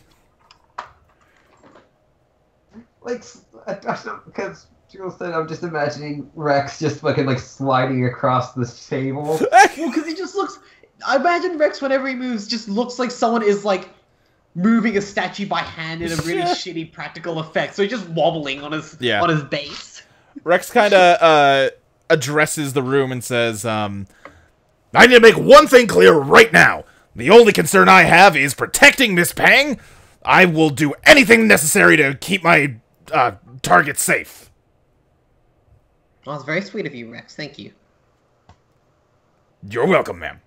Speaker 5: Like, because Jules said, I'm just imagining Rex just fucking like sliding across this table.
Speaker 2: Well, because he just looks. I imagine Rex, whenever he moves, just looks like someone is like moving a statue by hand in a really shitty practical effect. So he's just wobbling on his base.
Speaker 8: Rex kind of addresses the room and says, "I need to make one thing clear right now. The only concern I have is protecting Miss Pang. I will do anything necessary to keep my target safe."
Speaker 2: Well, it's very sweet of you, Rex. Thank you.
Speaker 8: You're welcome, ma'am.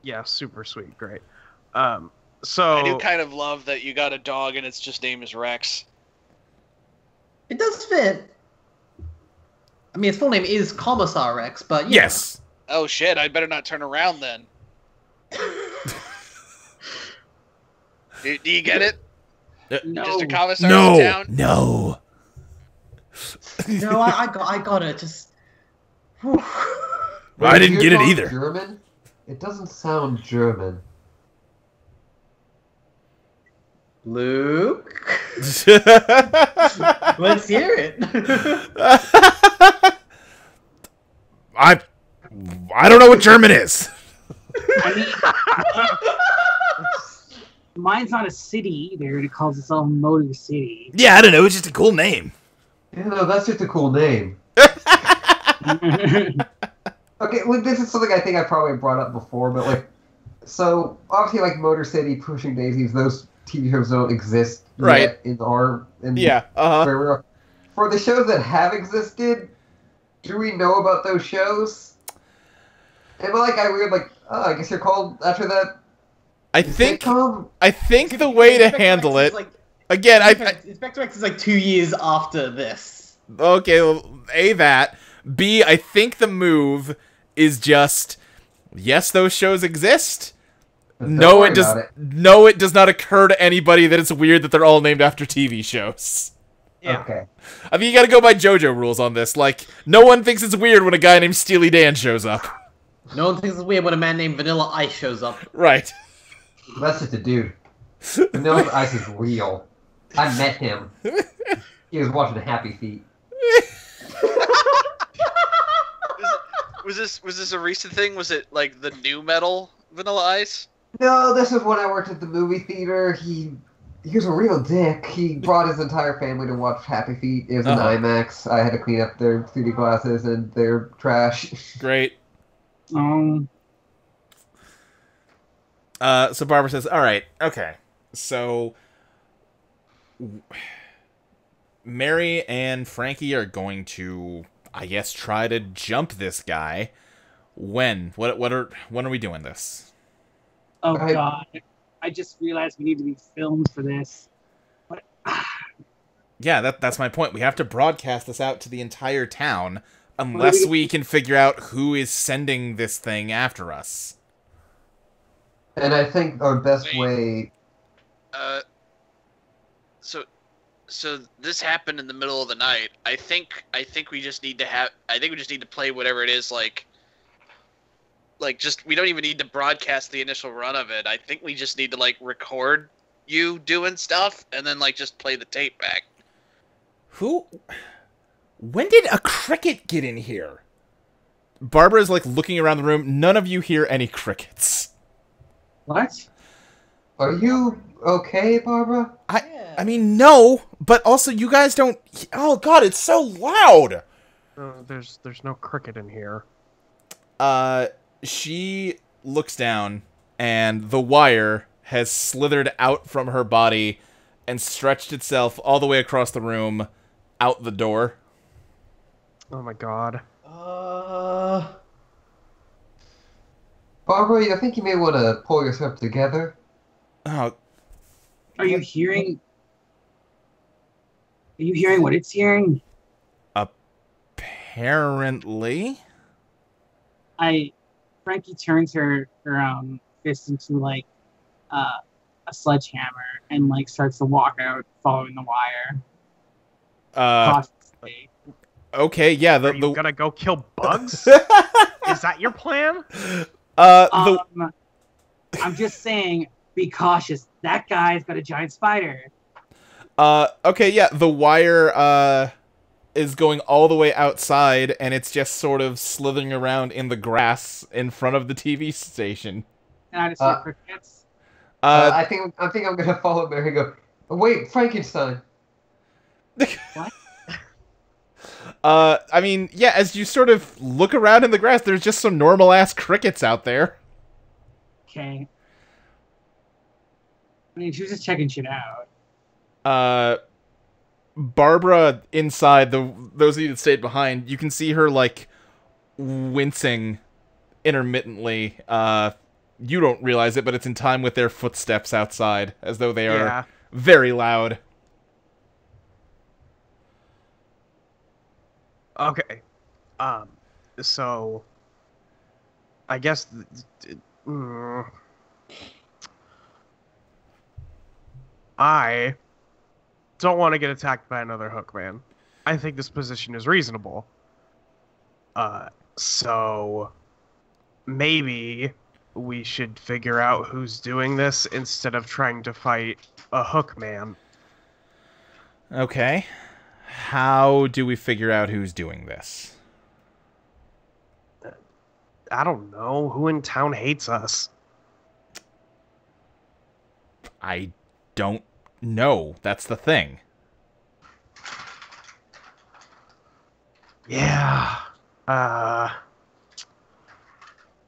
Speaker 4: Yeah, super sweet. Great.
Speaker 6: I do kind of love that you got a dog and its just name is Rex.
Speaker 2: It does fit. I mean, his full name is Commissar Rex, but
Speaker 8: yes.
Speaker 6: Oh shit! I'd better not turn around then. do you get it?
Speaker 3: No.
Speaker 6: Just a commissar in town?
Speaker 8: No.
Speaker 2: No, I got it. Just.
Speaker 8: Well, I didn't get it either.
Speaker 5: German? It doesn't sound German.
Speaker 2: Luke? Let's hear it.
Speaker 8: I don't know what German is.
Speaker 3: I mean, mine's not a city either. It calls itself Motor City.
Speaker 8: Yeah, I don't know. It's just a cool name.
Speaker 5: Yeah, no, that's just a cool name. Okay, well, this is something I think I probably brought up before, but like, so obviously, like Motor City, Pushing Daisies, those TV shows don't exist yet in our where we are. For the shows that have existed, do we know about those shows? And like, I guess you're called after that.
Speaker 8: I think the way to handle it. Again,
Speaker 2: Inspector X is like 2 years after this.
Speaker 8: Okay, well, A, that. B, I think the move is just, yes, those shows exist. No, it does. No, it does not occur to anybody that it's weird that they're all named after TV shows.
Speaker 2: Yeah.
Speaker 5: Okay.
Speaker 8: I mean, you gotta go by JoJo rules on this. Like, no one thinks it's weird when a guy named Steely Dan shows up.
Speaker 2: No one thinks it's weird when a man named Vanilla Ice shows up.
Speaker 8: Right.
Speaker 5: That's just a dude. Vanilla Ice is real. I met him. He was watching Happy Feet.
Speaker 6: Was this a recent thing? Was it like the new metal Vanilla Ice?
Speaker 5: No, this was when I worked at the movie theater. He was a real dick. He brought his entire family to watch Happy Feet. It was an IMAX. I had to clean up their 3D glasses and their trash.
Speaker 8: Great. So Barbara says, all right, okay. So Mary and Frankie are going to, I guess, try to jump this guy. When? When are we doing this?
Speaker 3: Oh God! I just realized we need to be filmed for this. What?
Speaker 8: Yeah, that's my point. We have to broadcast this out to the entire town, unless we can figure out who is sending this thing after us.
Speaker 5: And I think our best way.
Speaker 6: So this happened in the middle of the night. I think we just need to play whatever it is like just we don't even need to broadcast the initial run of it. I think we just need to like record you doing stuff and then like just play the tape back.
Speaker 8: When did a cricket get in here? Barbara's like looking around the room. None of you hear any crickets.
Speaker 3: What?
Speaker 5: Are you okay, Barbara?
Speaker 8: I mean, no, but also you guys don't... Oh, God, it's so loud!
Speaker 4: There's no cricket in here.
Speaker 8: She looks down, and the wire has slithered out from her body and stretched itself all the way across the room, out the door.
Speaker 4: Oh my God.
Speaker 5: Barbara, I think you may want to pull yourself together.
Speaker 8: Oh.
Speaker 3: Are you hearing... Are you hearing what it's hearing?
Speaker 8: Apparently.
Speaker 3: Frankie turns her fist into like a sledgehammer and like starts to walk out following the wire.
Speaker 8: Okay, yeah.
Speaker 4: Are you gonna go kill bugs? Is that your plan?
Speaker 3: I'm just saying, be cautious. That guy's got a giant spider.
Speaker 8: Okay, yeah, the wire, is going all the way outside, and it's just sort of slithering around in the grass in front of the TV station.
Speaker 3: And I just hear crickets.
Speaker 5: I think I'm gonna follow Mary and go, oh, wait, Frankenstein.
Speaker 3: What?
Speaker 8: I mean, yeah, as you sort of look around in the grass, there's just some normal-ass crickets out there.
Speaker 3: Okay. I mean, she was just checking shit out.
Speaker 8: Barbara inside, those of you that stayed behind, you can see her, like, wincing intermittently. You don't realize it, but it's in time with their footsteps outside, as though they are very loud.
Speaker 4: Okay. So I guess I don't want to get attacked by another Hookman. I think this position is reasonable. So maybe we should figure out who's doing this instead of trying to fight a Hookman.
Speaker 8: Okay. How do we figure out who's doing this?
Speaker 4: I don't know. Who in town hates us?
Speaker 8: I don't know. That's the thing.
Speaker 4: Yeah. I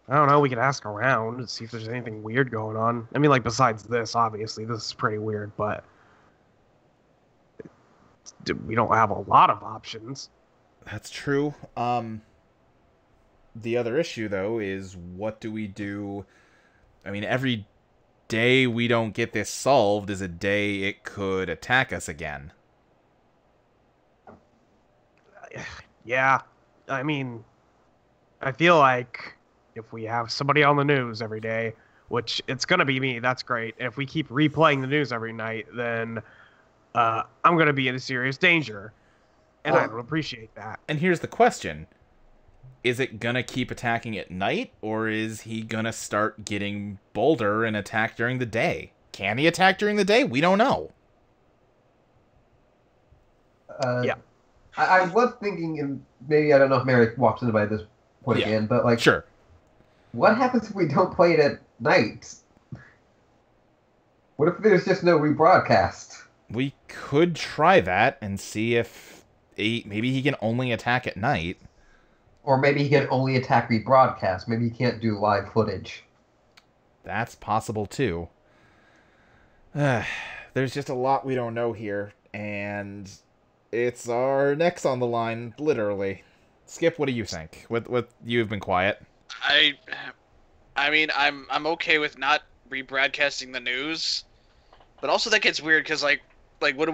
Speaker 4: don't know. We could ask around and see if there's anything weird going on. I mean, like, besides this, obviously. This is pretty weird, but we don't have a lot of options.
Speaker 8: That's true. The other issue, though, is what do we do? I mean, every day we don't get this solved is a day it could attack us again.
Speaker 4: Yeah. I mean, I feel like if we have somebody on the news every day, which it's going to be me, that's great. If we keep replaying the news every night, then I'm going to be in serious danger. And I don't appreciate that.
Speaker 8: And here's the question. Is it gonna keep attacking at night, or is he gonna start getting bolder and attack during the day? Can he attack during the day? We don't know.
Speaker 4: Yeah.
Speaker 5: I was thinking, and maybe I don't know if Mary walks in by this point again, but like,
Speaker 8: sure.
Speaker 5: What happens if we don't play it at night? What if there's just no rebroadcast?
Speaker 8: We could try that and see if maybe he can only attack at night.
Speaker 5: Or maybe he can only attack rebroadcast. Maybe he can't do live footage.
Speaker 8: That's possible, too. There's just a lot we don't know here, and it's our necks on the line, literally. Skip, what do you think? What you've been quiet.
Speaker 6: I mean, I'm okay with not rebroadcasting the news, but also that gets weird because like what do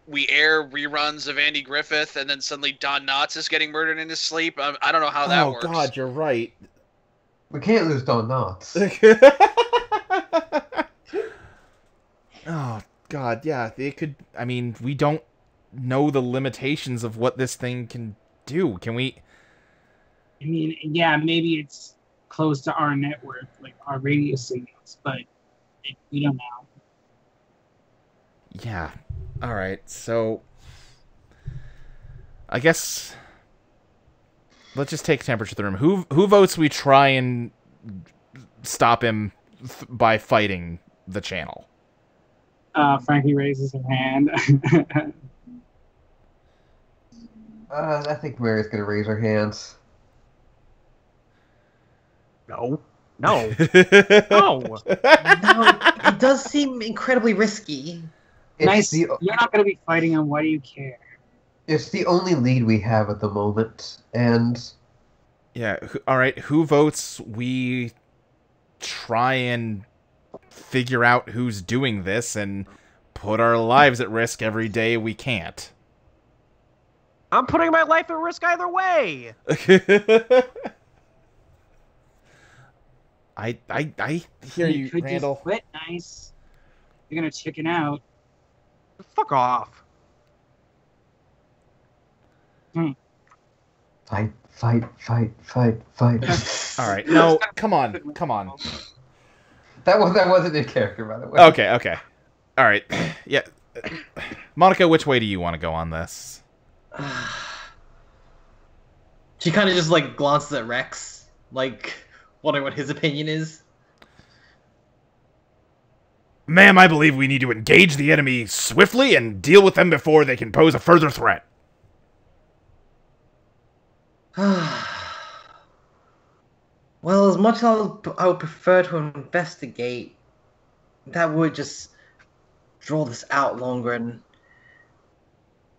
Speaker 6: we air reruns of Andy Griffith, and then suddenly Don Knotts is getting murdered in his sleep. I don't know how that works.
Speaker 8: Oh God, you're right.
Speaker 5: We can't lose Don Knotts.
Speaker 8: Oh God, yeah, they could. I mean, we don't know the limitations of what this thing can do. Can we?
Speaker 3: I mean, yeah, maybe it's close to our network, like our radio signals, but we don't know.
Speaker 8: Yeah. All right. So, I guess let's just take temperature of the room. Who votes we try and stop him by fighting the channel?
Speaker 3: Frankie raises her hand.
Speaker 5: I think Mary's gonna raise her hands.
Speaker 4: No. No. No.
Speaker 2: No, it does seem incredibly risky.
Speaker 3: Nice. You're not going to be fighting him. Why do you care?
Speaker 5: It's the only lead we have at the moment, and
Speaker 8: yeah. All right. Who votes we try and figure out who's doing this and put our lives at risk every day we can't?
Speaker 4: I'm putting my life at risk either way.
Speaker 8: I hear you,
Speaker 3: could
Speaker 8: Randall.
Speaker 3: Just quit, nice. You're gonna chicken out.
Speaker 4: Fuck off.
Speaker 5: I Fight, fight, fight, fight.
Speaker 8: All right. No, come on.
Speaker 5: That wasn't in character, by the way.
Speaker 8: Okay. All right. Yeah. Monica, which way do you want to go on this?
Speaker 2: She kind of just like glances at Rex, like wondering what his opinion is.
Speaker 8: Ma'am, I believe we need to engage the enemy swiftly and deal with them before they can pose a further threat.
Speaker 2: Well, as much as I would prefer to investigate, that would just draw this out longer. And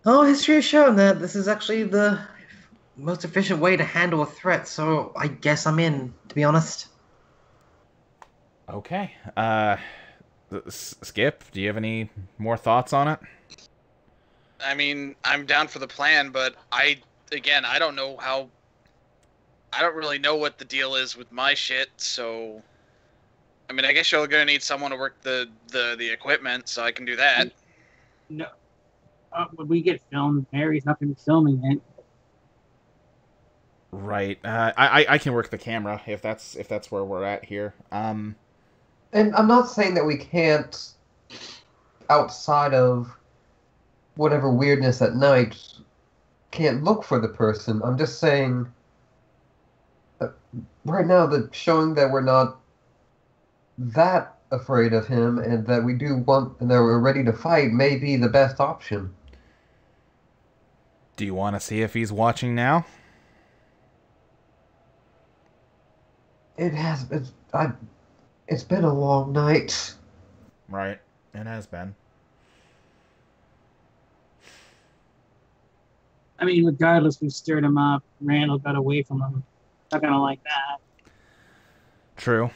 Speaker 2: history has shown that this is actually the most efficient way to handle a threat. So I guess I'm in, to be honest.
Speaker 8: Okay. Skip, do you have any more thoughts on it?
Speaker 6: I mean, I'm down for the plan, but I don't know how. I don't really know what the deal is with my shit, so. I mean, I guess you're gonna need someone to work the equipment, so I can do that.
Speaker 3: No. When we get filmed, Mary's not gonna be filming it.
Speaker 8: Right. I can work the camera if that's where we're at here.
Speaker 5: And I'm not saying that we can't, outside of whatever weirdness at night, can't look for the person. I'm just saying, right now, showing that we're not that afraid of him and that we do want and that we're ready to fight may be the best option.
Speaker 8: Do you want to see if he's watching now?
Speaker 5: It's been a long night.
Speaker 8: Right. It has been.
Speaker 3: I mean, regardless, we stirred him up. Randall got away from him. Not gonna like that.
Speaker 8: True.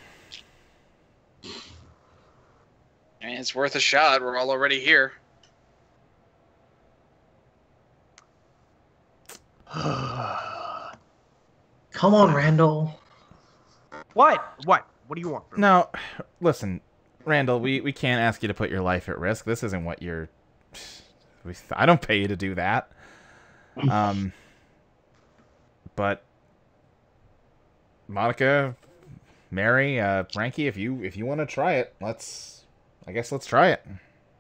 Speaker 6: I mean, it's worth a shot. We're all already here.
Speaker 2: Come on, Randall.
Speaker 4: What? What do you want from me?
Speaker 8: No, listen, Randall, we can't ask you to put your life at risk. This isn't what you're... I don't pay you to do that. But Monica, Mary, Frankie, if you want to try it, let's try it.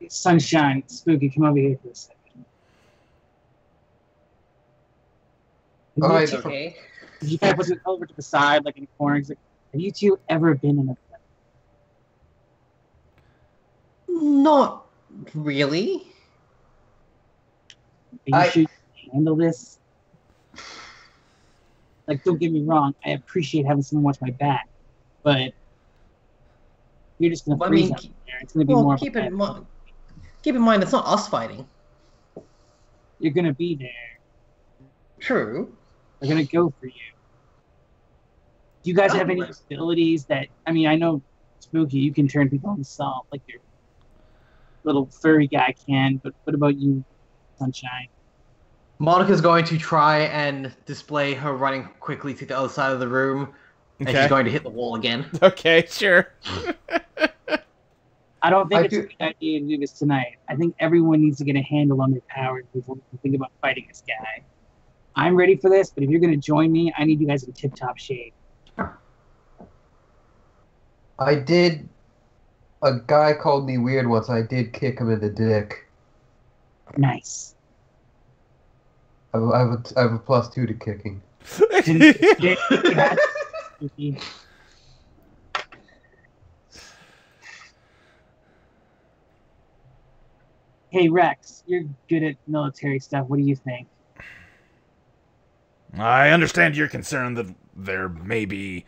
Speaker 3: Sunshine, Spooky, come over here for a second.
Speaker 5: All right.
Speaker 2: Okay.
Speaker 3: You guys put it over to the side, like in the corner. He's like, have you two ever been in a fight?
Speaker 2: Not really.
Speaker 3: Are you sure you can handle this? Like, don't get me wrong, I appreciate having someone watch my back, but you're just gonna freeze up there. It's gonna be more.
Speaker 2: Keep in mind, it's not us fighting.
Speaker 3: You're gonna be there.
Speaker 2: True.
Speaker 3: They're gonna go for you. Do you guys have any abilities that? I mean, I know Spooky, you can turn people into salt, like your little furry guy can. But what about you, Sunshine?
Speaker 2: Monica's going to try and display her running quickly to the other side of the room, and she's going to hit the wall again.
Speaker 8: Okay, sure.
Speaker 3: I don't think it's a good idea to do this tonight. I think everyone needs to get a handle on their powers before we can think about fighting this guy. I'm ready for this, but if you're going to join me, I need you guys in tip-top shape.
Speaker 5: A guy called me weird once. I did kick him in the dick.
Speaker 3: Nice.
Speaker 5: I have a +2 to kicking.
Speaker 3: Hey, Rex, you're good at military stuff. What do you think?
Speaker 8: I understand your concern that there may be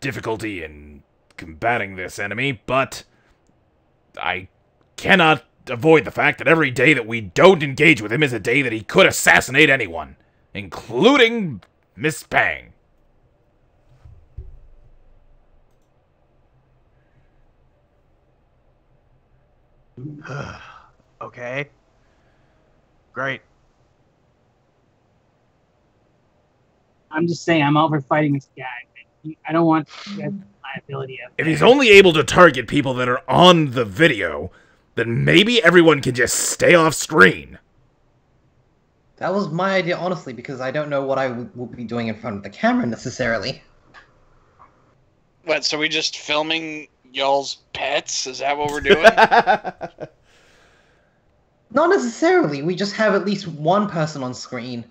Speaker 8: difficulty in combating this enemy, but I cannot avoid the fact that every day that we don't engage with him is a day that he could assassinate anyone, including Miss Pang.
Speaker 4: Okay. Great.
Speaker 3: I'm just saying, I'm all for fighting this guy. I don't want liability of.
Speaker 8: If he's only able to target people that are on the video, then maybe everyone can just stay off screen.
Speaker 2: That was my idea, honestly, because I don't know what I would be doing in front of the camera necessarily.
Speaker 6: What? So we just filming y'all's pets? Is that what we're doing?
Speaker 2: Not necessarily. We just have at least one person on screen,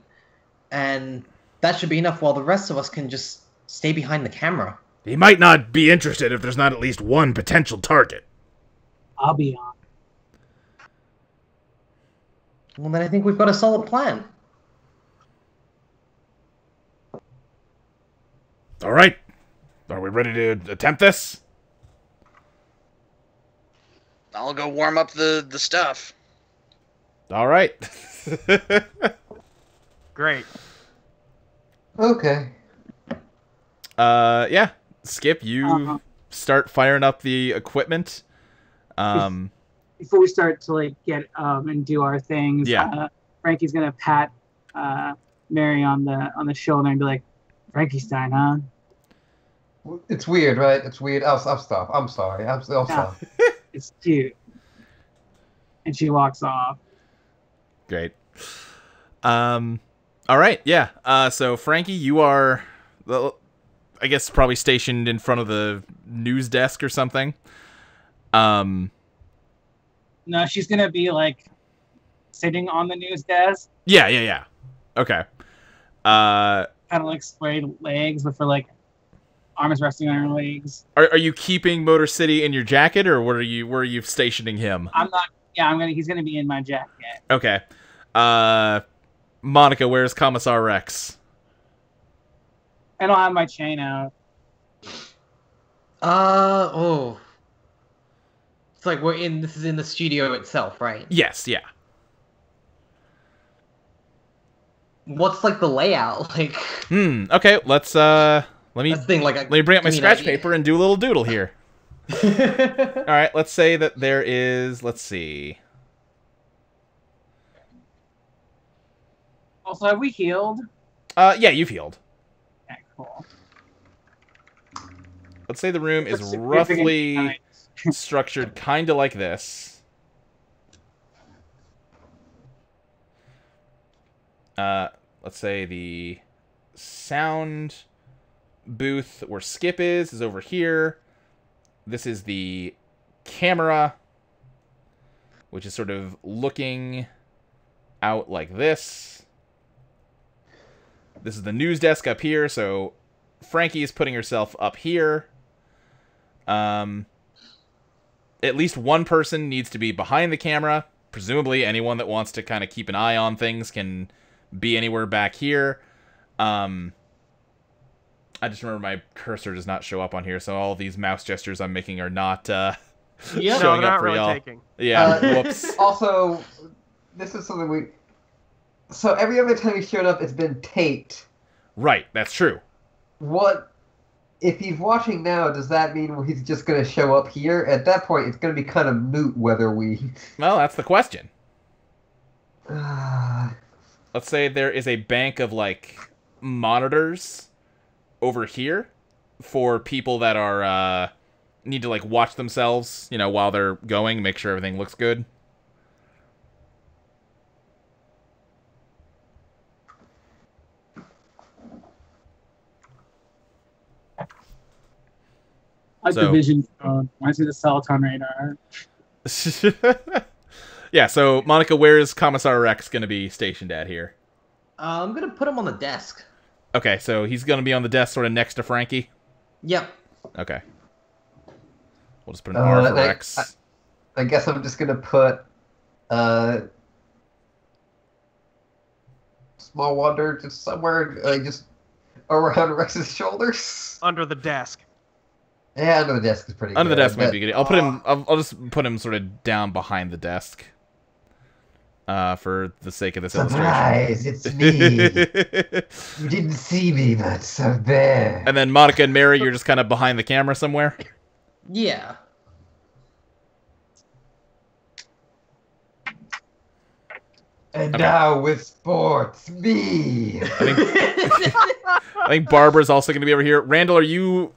Speaker 2: and that should be enough while the rest of us can just stay behind the camera.
Speaker 8: He might not be interested if there's not at least one potential target.
Speaker 3: I'll be on.
Speaker 2: Well, then I think we've got a solid plan.
Speaker 8: All right. Are we ready to attempt this?
Speaker 6: I'll go warm up the stuff.
Speaker 8: All right.
Speaker 4: Great.
Speaker 5: Okay.
Speaker 8: Yeah. Skip, you start firing up the equipment.
Speaker 3: Before we start to like get and do our things,
Speaker 8: Yeah.
Speaker 3: Frankie's gonna pat Mary on the shoulder and be like, "Frankenstein, huh?"
Speaker 5: It's weird, right? It's weird. I'll stop. I'm sorry. I'll stop.
Speaker 3: It's cute. And she walks off.
Speaker 8: Great. All right. Yeah. So Frankie, you are, I guess, probably stationed in front of the news desk or something.
Speaker 3: No, she's gonna be like sitting on the news desk,
Speaker 8: Yeah. Okay.
Speaker 3: kind of like sprayed legs, but for like arms resting on her legs.
Speaker 8: Are you keeping Motor City in your jacket, or where are you stationing him?
Speaker 3: I'm not. Yeah, he's gonna be in my jacket.
Speaker 8: Okay. Monica, where's Commissar Rex?
Speaker 3: I don't have my chain out.
Speaker 2: Oh. It's like this is in the studio itself, right?
Speaker 8: Yes. Yeah.
Speaker 2: What's like the layout? Like,
Speaker 8: Okay. Let's let me
Speaker 2: that's the thing, like,
Speaker 8: let me bring up my
Speaker 2: give me an
Speaker 8: scratch
Speaker 2: idea.
Speaker 8: paper and do a little doodle here. All right. Let's say that there is. Let's see.
Speaker 3: Also, have we healed?
Speaker 8: Yeah, you've healed.
Speaker 3: Okay, cool.
Speaker 8: Let's say the room is
Speaker 3: That's significant
Speaker 8: roughly
Speaker 3: time.
Speaker 8: structured kind of like this. Let's say the sound booth where Skip is over here. This is the camera, which is sort of looking out like this. This is the news desk up here, so Frankie is putting herself up here. At least one person needs to be behind the camera. Presumably anyone that wants to kind of keep an eye on things can be anywhere back here. I just remember my cursor does not show up on here, so all these mouse gestures I'm making are not
Speaker 2: Yep.
Speaker 8: showing
Speaker 4: they're
Speaker 8: up
Speaker 4: not
Speaker 8: for
Speaker 4: really
Speaker 8: y'all.
Speaker 4: taking.
Speaker 8: Yeah, whoops.
Speaker 5: Also, this is something we. So every other time he showed up, it's been taped.
Speaker 8: Right, that's true.
Speaker 5: What? If he's watching now, does that mean he's just going to show up here? At that point, it's going to be kind of moot whether we.
Speaker 8: Well, that's the question.
Speaker 5: Uh,
Speaker 8: Let's say there is a bank of, like, monitors over here for people that are, need to, like, watch themselves, you know, while they're going, make sure everything looks good.
Speaker 3: Like
Speaker 8: So-
Speaker 3: the vision phone. Reminds me of the Celoton radar.
Speaker 8: Yeah, so, Monica, where is Commissar Rex going to be stationed at here?
Speaker 2: I'm gonna put him on the desk.
Speaker 8: Okay, so he's going to be on the desk sort of next to Frankie?
Speaker 2: Yep.
Speaker 8: Okay. We'll just put an R for Rex.
Speaker 5: I guess I'm just going to put small wonder just somewhere, just around Rex's shoulders.
Speaker 4: Under the desk.
Speaker 5: Yeah, under the desk is pretty
Speaker 8: Under
Speaker 5: good.
Speaker 8: the desk might
Speaker 5: but-
Speaker 8: be good. I'll put him. I'll just put him sort of down behind the desk. For the sake of this
Speaker 5: Surprise! It's me.
Speaker 8: illustration.
Speaker 5: You didn't see me, but so there.
Speaker 8: And then Monica and Mary, you're just kind of behind the camera somewhere.
Speaker 2: Yeah.
Speaker 5: And
Speaker 8: Okay.
Speaker 5: now with sports, me.
Speaker 8: I think Barbara's also going to be over here. Randall, are you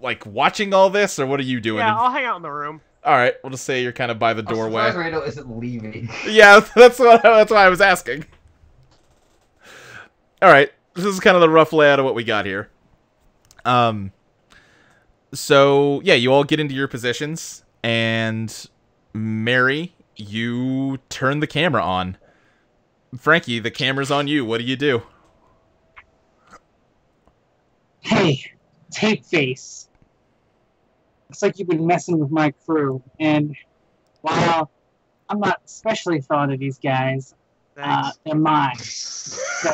Speaker 8: like watching all this, or what are you doing?
Speaker 4: Yeah, I'll hang out in the room.
Speaker 8: All right, we'll just say you're kind of by the
Speaker 5: I'm
Speaker 8: doorway.
Speaker 5: surprised Randall isn't leaving.
Speaker 8: Yeah, that's why I was asking. Alright, this is kind of the rough layout of what we got here. So, yeah, you all get into your positions, and Mary, you turn the camera on. Frankie, the camera's on you. What do you do?
Speaker 3: Hey, tape face. Looks like you've been messing with my crew, and while I'm not especially fond of these guys, they're mine. So,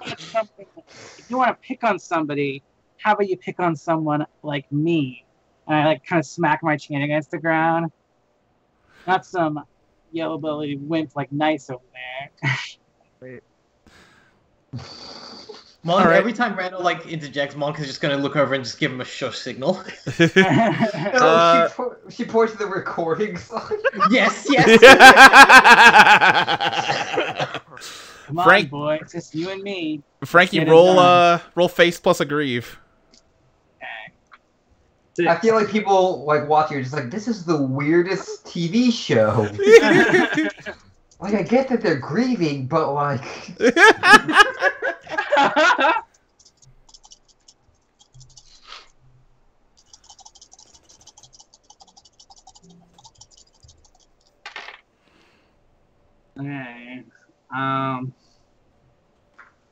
Speaker 3: if you want to pick on somebody, how about you pick on someone like me? And I like kind of smack my chin against the ground. Not some yellow belly wimp like Nice over there.
Speaker 4: Wait.
Speaker 2: Monk,
Speaker 8: All right.
Speaker 2: every time Randall like interjects, Monk is just gonna look over and just give him a shush signal.
Speaker 5: No, she points to the recording sign.
Speaker 2: Yes, yes.
Speaker 3: Come on,
Speaker 8: Frank-
Speaker 3: boy. It's just you and me.
Speaker 8: Frankie,
Speaker 3: Get it
Speaker 8: roll
Speaker 3: done.
Speaker 8: roll face plus aggrieve.
Speaker 5: I feel like people like watching are just like, this is the weirdest TV show. Like, I get that they're grieving, but like,
Speaker 3: Okay.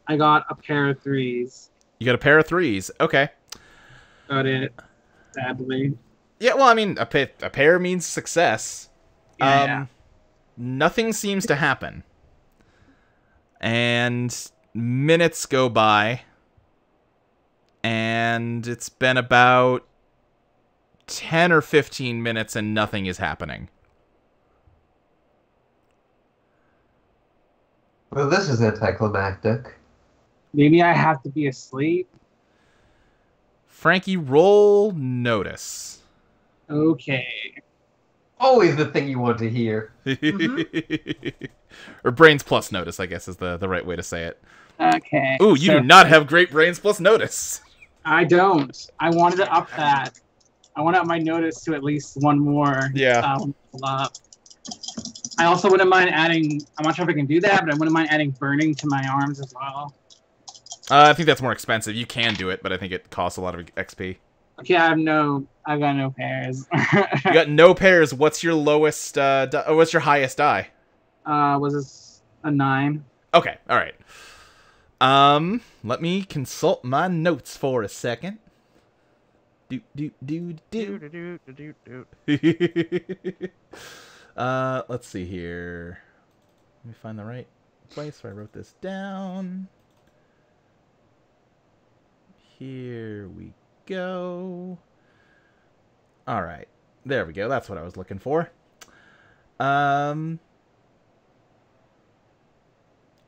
Speaker 3: I got a pair of threes.
Speaker 8: You got a pair of threes. Okay.
Speaker 3: Got it. Sadly.
Speaker 8: Yeah, well, I mean, a pair means success.
Speaker 3: Yeah.
Speaker 8: Nothing seems to happen. And minutes go by. And it's been about 10 or 15 minutes and nothing is happening.
Speaker 5: well, this is anticlimactic.
Speaker 3: Maybe I have to be asleep.
Speaker 8: Frankie, roll notice.
Speaker 3: Okay.
Speaker 5: Always the thing you want to hear.
Speaker 8: Or brains plus notice, I guess is the right way to say it.
Speaker 3: Okay.
Speaker 8: Ooh, you
Speaker 3: so
Speaker 8: do not have great brains plus notice.
Speaker 3: I don't. I wanted to up that. I want to up my notice to at least one more.
Speaker 8: Yeah.
Speaker 3: Up. I also wouldn't mind adding. I'm not sure if I can do that, but I wouldn't mind adding burning to my arms as well.
Speaker 8: I think that's more expensive. You can do it, but I think it costs a lot of XP.
Speaker 3: Okay, I've got no pairs.
Speaker 8: You got no pairs. What's your lowest? What's your highest die?
Speaker 3: Was this a 9?
Speaker 8: Okay, all right. Let me consult my notes for a second. Let's see here. Let me find the right place where I wrote this down. Here we go. All right, there we go. That's what I was looking for. I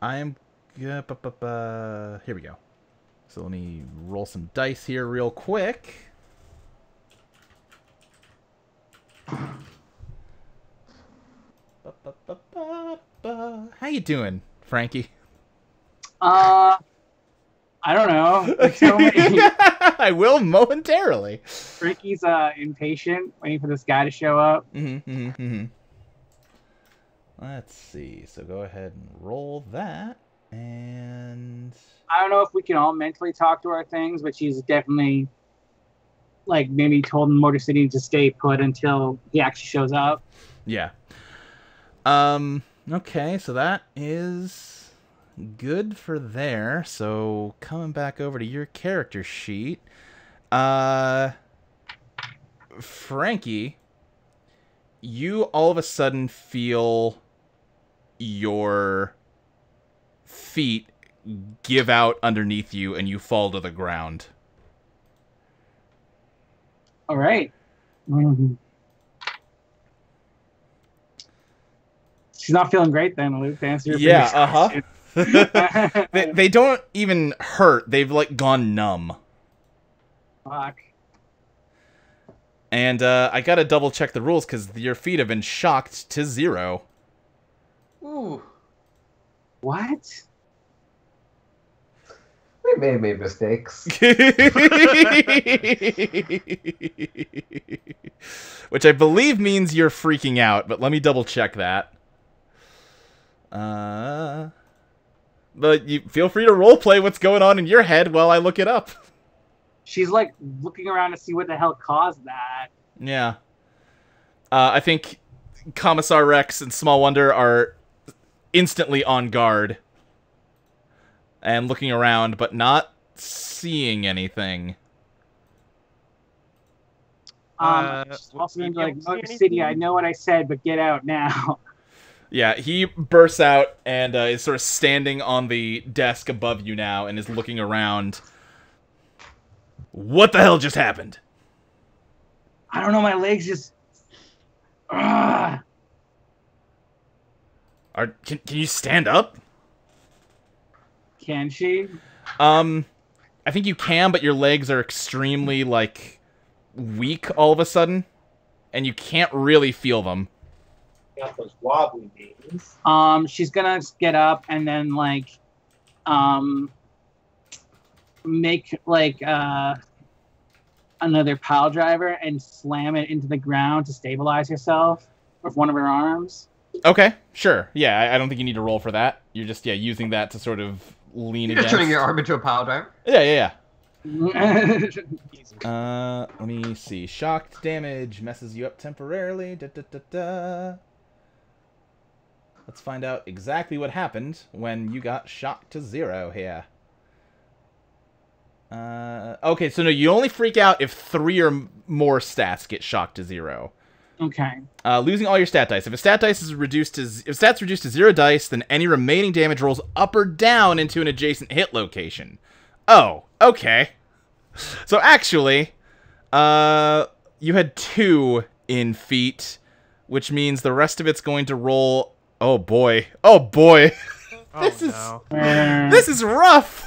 Speaker 8: am. Here we go. So let me roll some dice here real quick. How you doing, Frankie?
Speaker 3: I don't know. Tell me.
Speaker 8: I will momentarily.
Speaker 3: Ricky's impatient, waiting for this guy to show up.
Speaker 8: Let's see. So go ahead and roll that. And
Speaker 3: I don't know if we can all mentally talk to our things, but she's definitely, like, maybe told Motor City to stay put until he actually shows up.
Speaker 8: yeah. Okay, so that is good for there. So coming back over to your character sheet. Frankie, you all of a sudden feel your feet give out underneath you and you fall to the ground.
Speaker 3: All right. Mm-hmm. She's not feeling great then, Luke, to answer your previous question.
Speaker 8: They don't even hurt. They've, like, gone numb.
Speaker 3: Fuck.
Speaker 8: And I gotta double check the rules because your feet have been shocked to 0.
Speaker 2: Ooh.
Speaker 3: What?
Speaker 5: We may have made mistakes.
Speaker 8: Which I believe means you're freaking out, but let me double check that. But you feel free to roleplay what's going on in your head while I look it up.
Speaker 3: She's like looking around to see what the hell caused that.
Speaker 8: Yeah. I think Commissar Rex and Small Wonder are instantly on guard. And looking around, but not seeing anything.
Speaker 3: Also going to be like, Motor City, I know what I said, but get out now.
Speaker 8: Yeah, he bursts out and is sort of standing on the desk above you now and is looking around. What the hell just happened?
Speaker 3: I don't know, my legs just... Ugh.
Speaker 8: Can you stand up?
Speaker 3: Can she?
Speaker 8: I think you can, but your legs are extremely, like, weak all of a sudden. And you can't really feel them.
Speaker 9: Got those wobbly knees.
Speaker 3: She's gonna get up and then, like, make, like, another pile driver and slam it into the ground to stabilize herself with one of her arms.
Speaker 8: Okay, sure. Yeah, I don't think you need to roll for that. You're just, using that to sort of lean
Speaker 5: You're
Speaker 8: against.
Speaker 5: just turning your arm into a pile driver.
Speaker 8: Yeah. Let me see. Shocked damage messes you up temporarily. Let's find out exactly what happened when you got shocked to 0 here. Okay, so no, you only freak out if 3 or more stats get shocked to 0.
Speaker 3: Okay.
Speaker 8: Losing all your stat dice. If a stat dice is reduced to stats reduced to 0 dice, then any remaining damage rolls up or down into an adjacent hit location. Oh, okay. So actually, you had 2 in feet, which means the rest of it's going to roll. Oh boy. This is rough.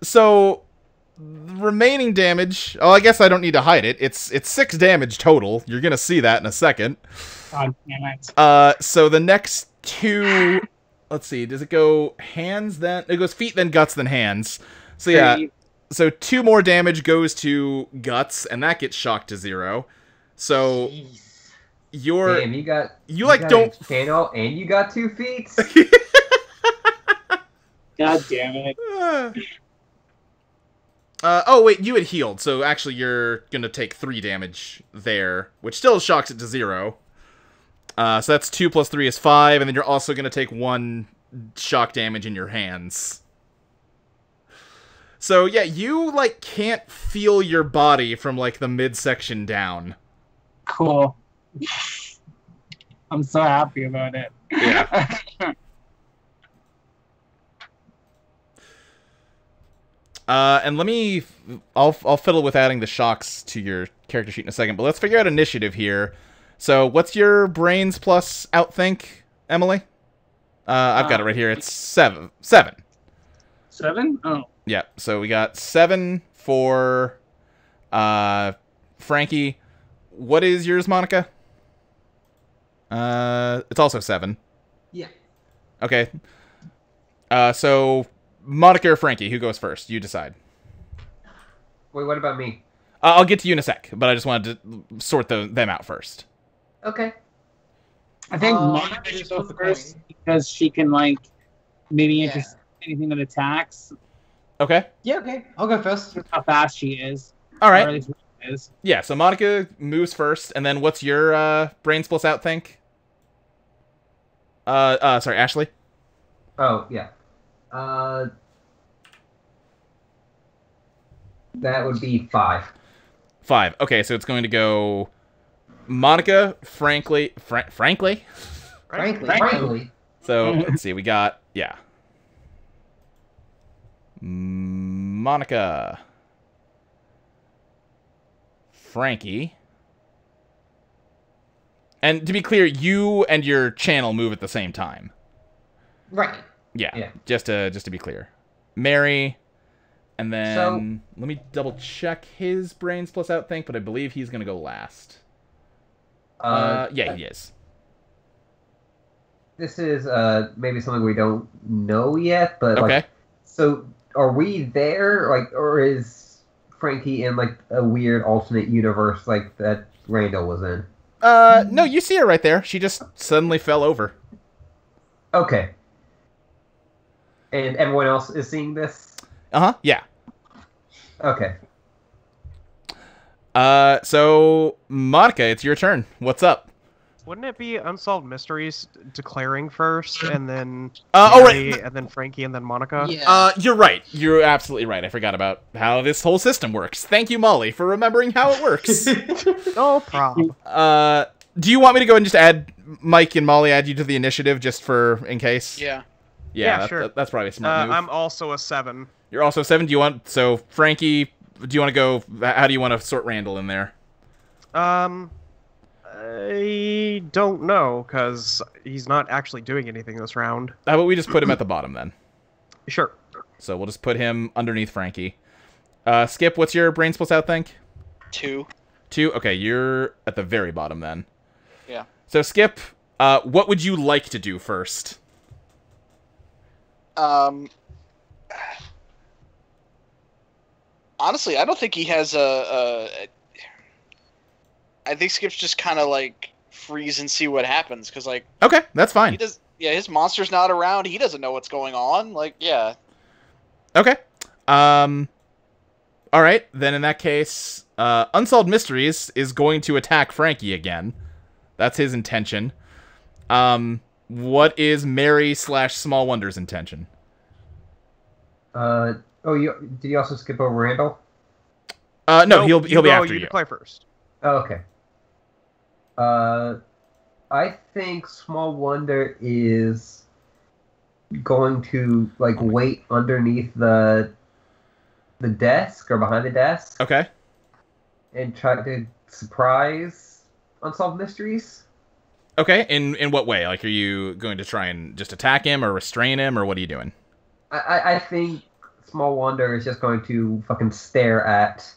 Speaker 8: So remaining damage. Oh, I guess I don't need to hide it. It's 6 damage total. You're gonna see that in a second.
Speaker 3: God damn it.
Speaker 8: So the next 2. Let's see. Does it go hands then? It goes feet then guts then hands. So yeah. So 2 more damage goes to guts, and that gets shocked to 0. So you're
Speaker 5: Damn, you got
Speaker 8: don't
Speaker 5: a channel and you got 2 feet.
Speaker 3: God damn it.
Speaker 8: Oh wait, you had healed, so actually you're gonna take 3 damage there, which still shocks it to 0. So that's 2 plus 3 is 5, and then you're also gonna take 1 shock damage in your hands. So yeah, you like can't feel your body from like the midsection down.
Speaker 3: Cool. I'm so happy about it.
Speaker 8: Yeah. And I'll fiddle with adding the shocks to your character sheet in a second, but let's figure out initiative here. So what's your brains plus outthink, Emily? I've got it right here. It's 7. 7?
Speaker 3: Oh.
Speaker 8: Yeah, so we got 7 for Frankie. What is yours, Monica? It's also 7.
Speaker 2: Yeah.
Speaker 8: Okay. So Monica or Frankie, who goes first? You decide.
Speaker 5: Wait, what about me?
Speaker 8: I'll get to you in a sec, but I just wanted to sort them out first.
Speaker 2: Okay.
Speaker 3: I think
Speaker 2: Uh,
Speaker 3: Monica should go
Speaker 2: just
Speaker 3: first because she can, like, maybe
Speaker 2: Yeah.
Speaker 3: intercept anything that attacks.
Speaker 8: Okay.
Speaker 2: Yeah, okay. I'll go first.
Speaker 3: That's how fast she is.
Speaker 8: All
Speaker 3: Or at
Speaker 8: right.
Speaker 3: least what she is.
Speaker 8: Yeah, so Monica moves first, and then what's your brains plus outthink? Sorry, Ashley?
Speaker 5: Oh, yeah. That would be 5.
Speaker 8: 5. Okay, so it's going to go Monica, Frankly.
Speaker 5: Frankly.
Speaker 8: So, let's see, we got, yeah. Monica. Frankie. And to be clear, you and your channel move at the same time.
Speaker 2: Right.
Speaker 8: Yeah. Just to be clear. Mary, and then let me double check his brains plus outthink, but I believe he's gonna go last. Yeah, he is.
Speaker 5: This is maybe something we don't know yet, but
Speaker 8: Okay.
Speaker 5: like, so are we there, like, or is Frankie in like a weird alternate universe like that Randall was in?
Speaker 8: No, you see her right there. She just suddenly fell over.
Speaker 5: Okay. And everyone else is seeing this?
Speaker 8: Yeah.
Speaker 5: Okay.
Speaker 8: So, Monica, it's your turn. What's up?
Speaker 4: Wouldn't it be Unsolved Mysteries declaring first, and then
Speaker 8: right.
Speaker 4: Mary, and then Frankie, and then Monica?
Speaker 2: Yeah.
Speaker 8: You're right. You're absolutely right. I forgot about how this whole system works. Thank you, Molly, for remembering how it works.
Speaker 4: No problem.
Speaker 8: Do you want me to go ahead and just add Mike and Molly, add you to the initiative just for in case?
Speaker 6: Yeah.
Speaker 4: Yeah, sure.
Speaker 8: That's probably a smart move.
Speaker 4: I'm also a 7.
Speaker 8: You're also 7. Do you want Frankie? Do you want to go? How do you want to sort Randall in there?
Speaker 4: I don't know, because he's not actually doing anything this round.
Speaker 8: How about we just put him at the bottom then?
Speaker 4: Sure.
Speaker 8: So we'll just put him underneath Frankie. Skip, what's your brain splits out think?
Speaker 6: 2.
Speaker 8: 2? Okay, you're at the very bottom then.
Speaker 6: Yeah.
Speaker 8: So Skip, what would you like to do first?
Speaker 6: Honestly, I don't think he has I think Skip's just kind of like freeze and see what happens, because like
Speaker 8: Okay, that's fine.
Speaker 6: he does. Yeah, his monster's not around. He doesn't know what's going on. Like, yeah.
Speaker 8: Okay. All right, then in that case, Unsolved Mysteries is going to attack Frankie again. That's his intention. What is Mary / Small Wonder's intention?
Speaker 5: Did you also skip over Randall?
Speaker 8: No, he'll be after
Speaker 4: you.
Speaker 8: you.
Speaker 4: Play first.
Speaker 5: Oh, okay. I think Small Wonder is going to like wait underneath the desk or behind the desk.
Speaker 8: Okay.
Speaker 5: And try to surprise Unsolved Mysteries.
Speaker 8: Okay. In what way? Like, are you going to try and just attack him or restrain him, or what are you doing?
Speaker 5: I think Small Wonder is just going to fucking stare at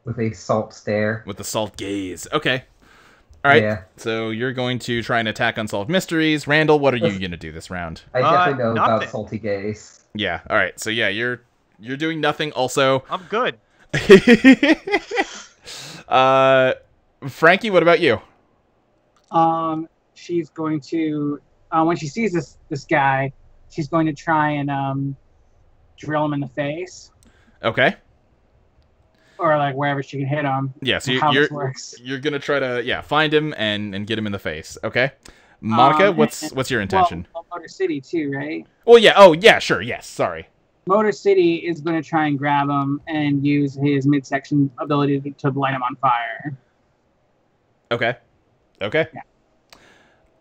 Speaker 5: with a salt stare.
Speaker 8: With the salt gaze. Okay. All right.
Speaker 5: Yeah.
Speaker 8: So you're going to try and attack Unsolved Mysteries. Randall, what are you going to do this round?
Speaker 5: I definitely know
Speaker 4: nothing.
Speaker 5: about salty gaze.
Speaker 8: Yeah. All right. So yeah, you're doing nothing. Also,
Speaker 4: I'm good.
Speaker 8: Frankie, what about you?
Speaker 3: She's going to when she sees this guy, she's going to try and drill him in the face.
Speaker 8: Okay.
Speaker 3: Or like wherever she can hit him.
Speaker 8: Yeah, so
Speaker 3: works.
Speaker 8: you're gonna try to find him and get him in the face. Okay, Monica, what's your intention?
Speaker 3: Well, Motor City too, right?
Speaker 8: Well, yeah. Oh, yeah. Sure. Yes. Sorry.
Speaker 3: Motor City is going to try and grab him and use his midsection ability to light him on fire.
Speaker 8: Okay. Okay.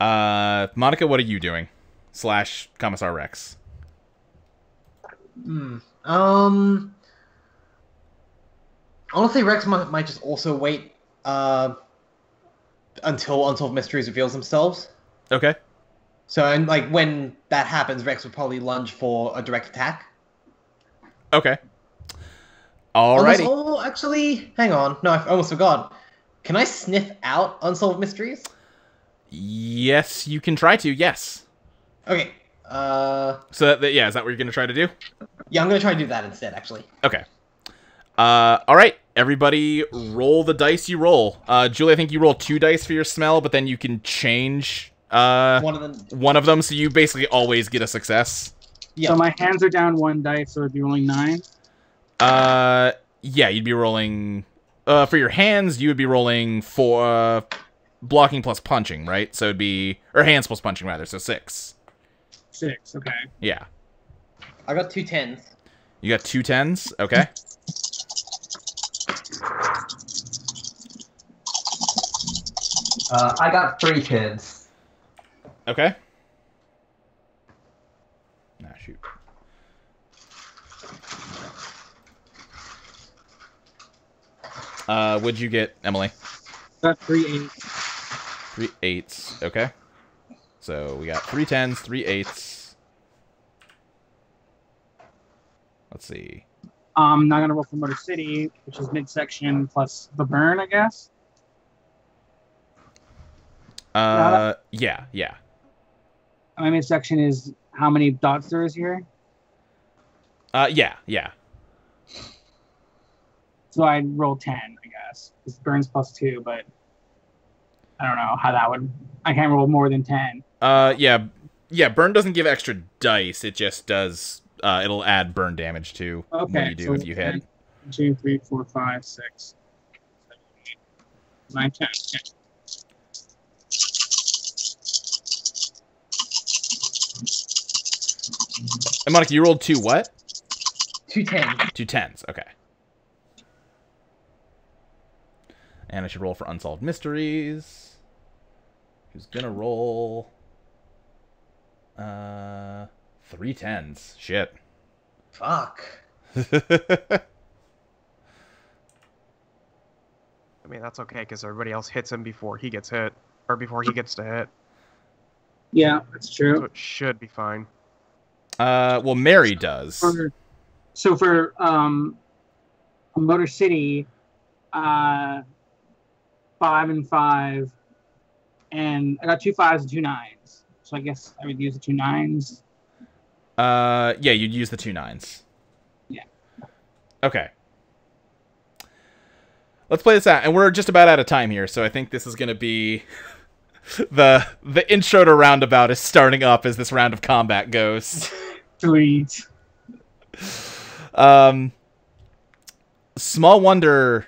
Speaker 3: Yeah.
Speaker 8: Monica, what are you doing? / Commissar Rex.
Speaker 2: Honestly, Rex might just also wait until Unsolved Mysteries reveals themselves.
Speaker 8: Okay.
Speaker 2: So, and like when that happens, Rex would probably lunge for a direct attack.
Speaker 8: Okay. Alrighty.
Speaker 2: Oh, actually, hang on. No, I almost forgot. Can I sniff out Unsolved Mysteries?
Speaker 8: Yes, you can try to. Yes.
Speaker 2: Okay.
Speaker 8: So yeah, is that what you're gonna try to do?
Speaker 2: Yeah, I'm gonna try to do that instead, actually.
Speaker 8: Okay. All right. Everybody, roll the dice you roll. Julie, I think you roll 2 dice for your smell, but then you can change one of them, so you basically always get a success.
Speaker 2: Yeah.
Speaker 3: So my hands are down 1 dice, so it'd be rolling 9.
Speaker 8: Yeah, you'd be rolling. For your hands, you would be rolling 4 blocking plus punching, right? So it'd be hands plus punching rather. So 6.
Speaker 3: 6. Okay.
Speaker 8: Yeah.
Speaker 2: I got 2 10s.
Speaker 8: You got 2 10s. Okay.
Speaker 5: I got 3 10s.
Speaker 8: Okay. Ah, shoot. What'd you get, Emily?
Speaker 3: Got 3 8s.
Speaker 8: 3 8s. Okay. So we got 3 10s, 3 8s. Let's see.
Speaker 3: I'm not gonna roll for Motor City, which is midsection plus the burn, I guess.
Speaker 8: Yeah.
Speaker 3: My midsection is how many dots there is here.
Speaker 8: Yeah.
Speaker 3: So I'd roll 10, I guess. It's burns plus 2, but I don't know how that would. I can't roll more than 10.
Speaker 8: Yeah. Yeah, burn doesn't give extra dice. It just does. It'll add burn damage to what you do if you hit.
Speaker 3: 2, 3, 4, 5, 6, 7, 8, 9, 10. Okay.
Speaker 8: And Monica, you rolled 2 what?
Speaker 2: 2 10s.
Speaker 8: 2 10s. Okay. And I should roll for Unsolved Mysteries. Who's gonna roll? 3 10s. Shit.
Speaker 2: Fuck.
Speaker 4: I mean, that's okay, because everybody else hits him before he gets hit. Or before he gets to hit.
Speaker 3: Yeah, that's true.
Speaker 4: So it should be fine.
Speaker 8: Well, Mary does.
Speaker 3: So for Motor City, 5 and 5, and I got 2 5s and 2 9s. So I guess I would use the 2 9s.
Speaker 8: Yeah, you'd use the 2 9s.
Speaker 3: Yeah.
Speaker 8: Okay. Let's play this out, and we're just about out of time here, so I think this is going to be the intro to Roundabout is starting up as this round of combat goes.
Speaker 3: Sweet.
Speaker 8: Small Wonder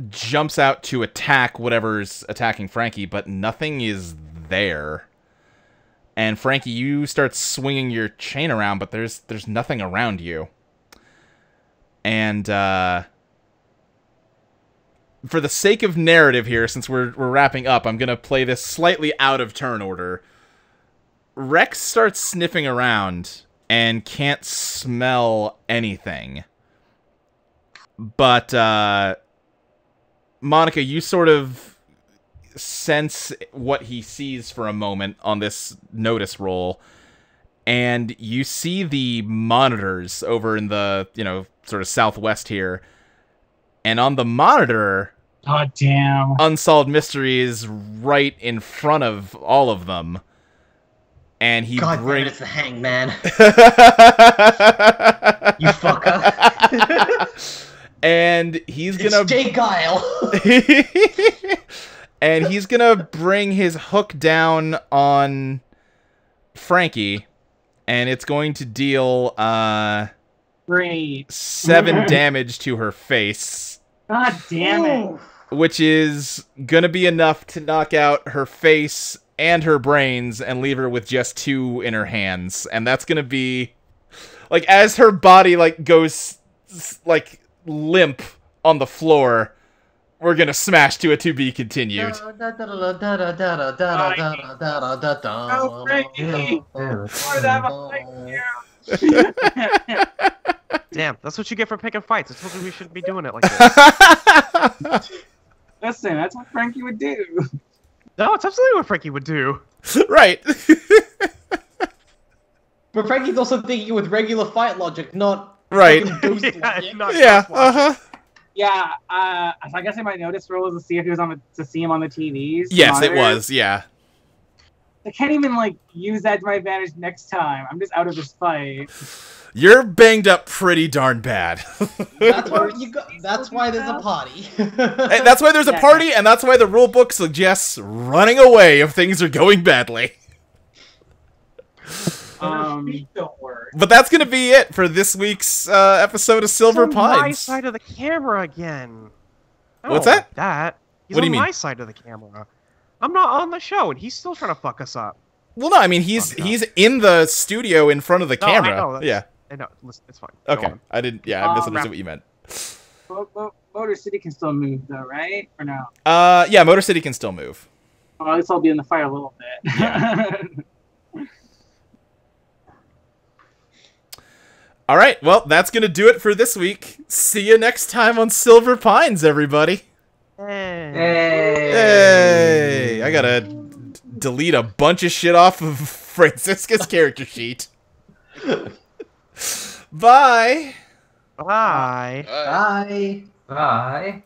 Speaker 8: jumps out to attack whatever's attacking Frankie, but nothing is there. And Frankie, you start swinging your chain around, but there's nothing around you. And for the sake of narrative here, since we're wrapping up, I'm gonna play this slightly out of turn order. Rex starts sniffing around and can't smell anything. But Monica, you sort of sense what he sees for a moment on this notice roll, and you see the monitors over in the, sort of southwest here. And on the monitor,
Speaker 3: God damn,
Speaker 8: Unsolved Mystery is right in front of all of them. And he
Speaker 2: God damn it,
Speaker 8: brings...
Speaker 2: it's the hangman. You fucker.
Speaker 8: And he's gonna...
Speaker 2: It's Jay Guile.
Speaker 8: And he's gonna bring his hook down on Frankie, and it's going to deal
Speaker 3: great
Speaker 8: 7 damage to her face.
Speaker 3: God damn it.
Speaker 8: Which is gonna be enough to knock out her face and her brains and leave her with just 2 in her hands. And that's gonna be... like, as her body, goes, limp on the floor, we're gonna smash to a to be continued.
Speaker 3: Oh, Frankie!
Speaker 4: Damn, that's what you get for picking fights. I told you we shouldn't be doing it like this.
Speaker 3: Listen, that's what Frankie would do.
Speaker 4: No, it's absolutely what Frankie would do.
Speaker 8: Right.
Speaker 2: But Frankie's also thinking with regular fight logic, not
Speaker 8: right.
Speaker 2: Ghost
Speaker 4: Yeah,
Speaker 2: logic.
Speaker 4: not
Speaker 8: Yeah.
Speaker 4: ghost logic.
Speaker 8: Uh-huh.
Speaker 3: Yeah, I guess I might notice roll to see if he was to see him on the TVs.
Speaker 8: Yes, it
Speaker 3: monitors.
Speaker 8: was. Yeah.
Speaker 3: I can't even use that to my advantage next time. I'm just out of this fight.
Speaker 8: You're banged up pretty darn bad.
Speaker 2: That's why that's why there's a party.
Speaker 8: And that's why there's a party, and that's why the rule book suggests running away if things are going badly.
Speaker 3: Don't worry.
Speaker 8: But that's gonna be it for this week's episode of Silver
Speaker 4: He's on my
Speaker 8: Pines.
Speaker 4: side of the camera again. I
Speaker 8: What's
Speaker 4: don't
Speaker 8: that?
Speaker 4: like that? He's
Speaker 8: What do
Speaker 4: on
Speaker 8: you mean?
Speaker 4: my side of the camera. I'm not on the show, and he's still trying to fuck us up.
Speaker 8: Well, no, I mean he's in the studio in front of the
Speaker 4: No, I
Speaker 8: camera.
Speaker 4: know, that's-
Speaker 8: Yeah.
Speaker 4: I know. Listen, it's fine. Go
Speaker 8: Okay.
Speaker 4: on.
Speaker 8: I didn't. Yeah, I misunderstood what you meant.
Speaker 3: Motor City can still move, though, right? Or no?
Speaker 8: Yeah, Motor City can still move.
Speaker 3: Well, at least I'll be in the fight a little bit.
Speaker 8: Yeah. All right. Well, that's gonna do it for this week. See you next time on Silver Pines, everybody.
Speaker 4: Hey.
Speaker 8: Hey! I gotta delete a bunch of shit off of Francisca's character sheet. Bye!
Speaker 4: Bye.
Speaker 2: Bye.
Speaker 5: Bye.